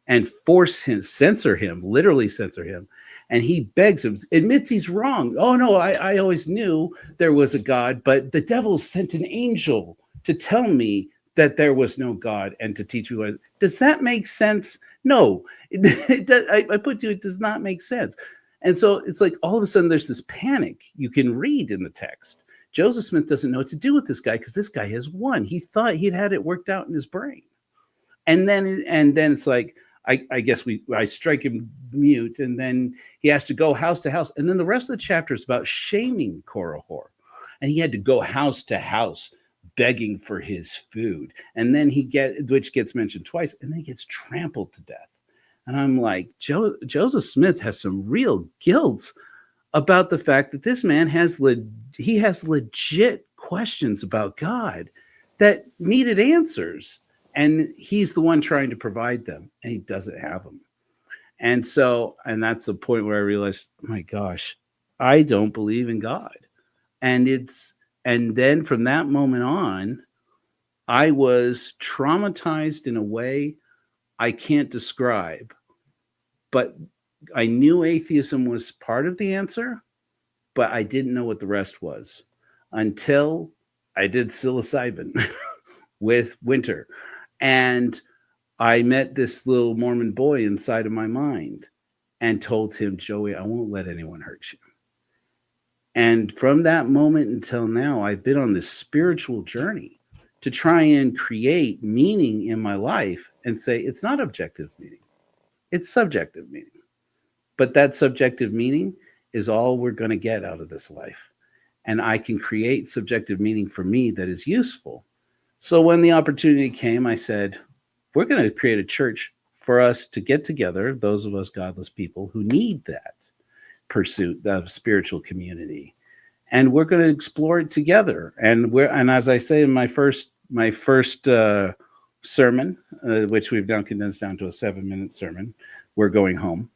and force him, censor him, literally censor him. And he begs him, admits he's wrong. Oh, no, I always knew there was a God, but the devil sent an angel to tell me that there was no God and to teach me what. Does that make sense? No. I put to you, it does not make sense. And so it's like all of a sudden there's this panic you can read in the text. Joseph Smith doesn't know what to do with this guy because this guy has won. He thought he'd had it worked out in his brain. And then it's like, I guess I strike him mute, and then he has to go house to house. And then the rest of the chapter is about shaming Korihor. And he had to go house to house begging for his food. And then which gets mentioned twice, and then he gets trampled to death. And I'm like, Joseph Smith has some real guilt about the fact that this man has legit questions about God that needed answers. And he's the one trying to provide them, and he doesn't have them. And that's the point where I realized, oh my gosh, I don't believe in God. And then from that moment on, I was traumatized in a way I can't describe. But I knew atheism was part of the answer, but I didn't know what the rest was until I did psilocybin with Winter. And I met this little Mormon boy inside of my mind and told him, Joey, I won't let anyone hurt you. And from that moment until now, I've been on this spiritual journey to try and create meaning in my life and say, it's not objective meaning. It's subjective meaning. But that subjective meaning is all we're going to get out of this life. And I can create subjective meaning for me that is useful. So when the opportunity came, I said, we're going to create a church for us to get together, those of us godless people who need that pursuit of spiritual community. And we're going to explore it together. And as I say in my first sermon, which we've now condensed down to a 7-minute sermon, we're going home.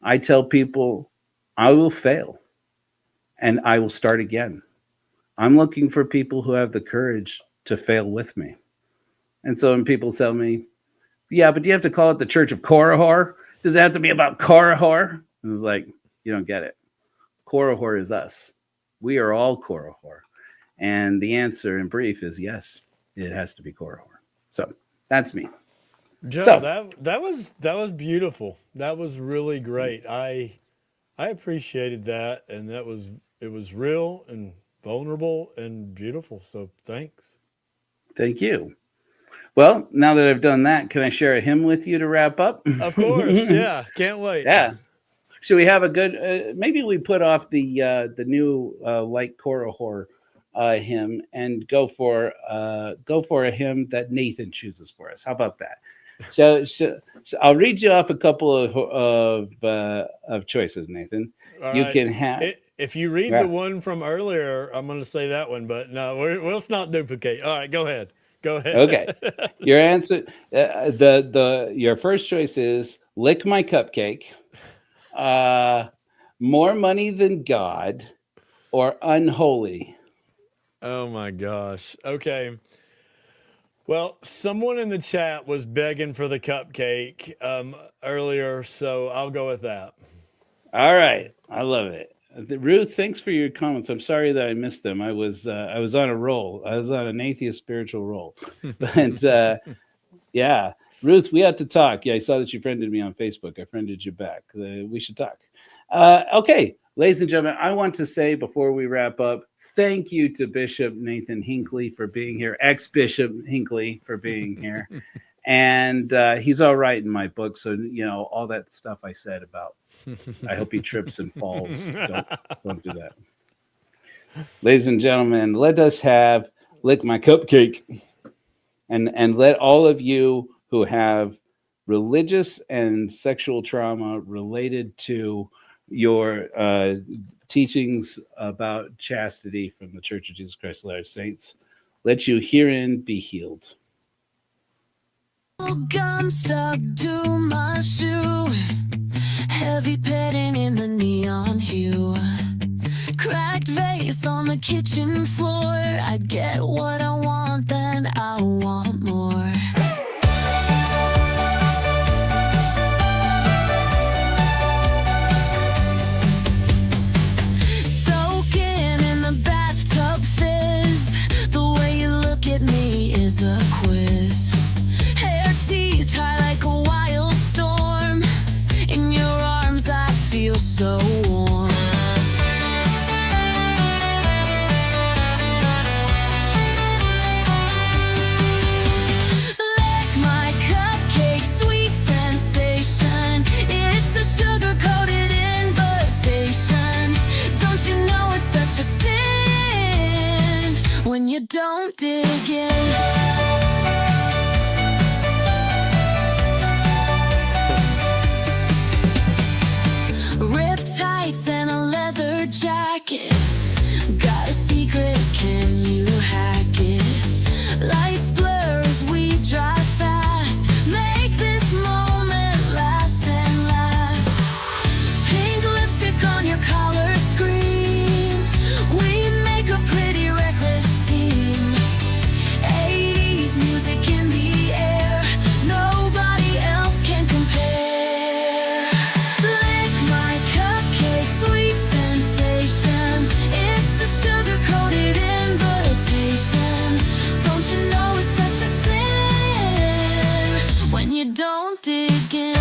I tell people, I will fail and I will start again. I'm looking for people who have the courage to fail with me. And so when people tell me, yeah, but do you have to call it the Church of Korihor? Does it have to be about Korihor? And it's like, you don't get it. Korihor is us. We are all Korihor. And the answer in brief is yes, it has to be Korihor. So that's me. Joe, that was beautiful. That was really great. I appreciated that, and it was real and vulnerable and beautiful. So thanks. Thank you. Well, now that I've done that, can I share a hymn with you to wrap up? Of course, yeah. Can't wait. Yeah. Should we have a good? Maybe we put off the new Like Korihor hymn and go for a hymn that Nathan chooses for us. How about that? So I'll read you off a couple of choices, Nathan. All you right. can have. If you read the one from earlier, I'm going to say that one, but no, let's not duplicate. All right, go ahead. Go ahead. Okay. Your answer, your first choice is Lick My Cupcake, More Money Than God, or Unholy. Oh my gosh. Okay. Well, someone in the chat was begging for the cupcake earlier, so I'll go with that. All right. I love it. Ruth, thanks for your comments. I'm sorry that I missed them. I was on a roll. I was on an atheist spiritual roll. But yeah, Ruth, we have to talk. Yeah, I saw that you friended me on Facebook. I friended you back. We should talk. Okay, ladies and gentlemen, I want to say before we wrap up, thank you to Bishop Nathan Hinckley for being here, ex-Bishop Hinckley for being here. And he's all right in my book. So, all that stuff I said about, I hope he trips and falls. Don't do that. Ladies and gentlemen, let us have Lick My Cupcake. And let all of you who have religious and sexual trauma related to your teachings about chastity from the Church of Jesus Christ of Latter-day Saints, let you herein be healed. Gum stuck to my shoe, heavy petting in the neon hue, cracked vase on the kitchen floor. I get what I want, then I want more. Soaking in the bathtub fizz, the way you look at me is a quiz. Hair teased high like a wild storm, in your arms I feel so warm. Lick my cupcake, sweet sensation, it's a sugar-coated invitation. Don't you know it's such a sin when you don't dig in? Rip tights and a leather jacket, got a secret, can you hack it? Lights blur as we drive fast, make this moment last and last. Pink lipstick on your collar screen, we make a pretty reckless team. 80s music in the air, nobody else can compare. Lick my cupcake, sweet sensation, it's a sugar-coated invitation. Don't you know it's such a sin when you don't dig in?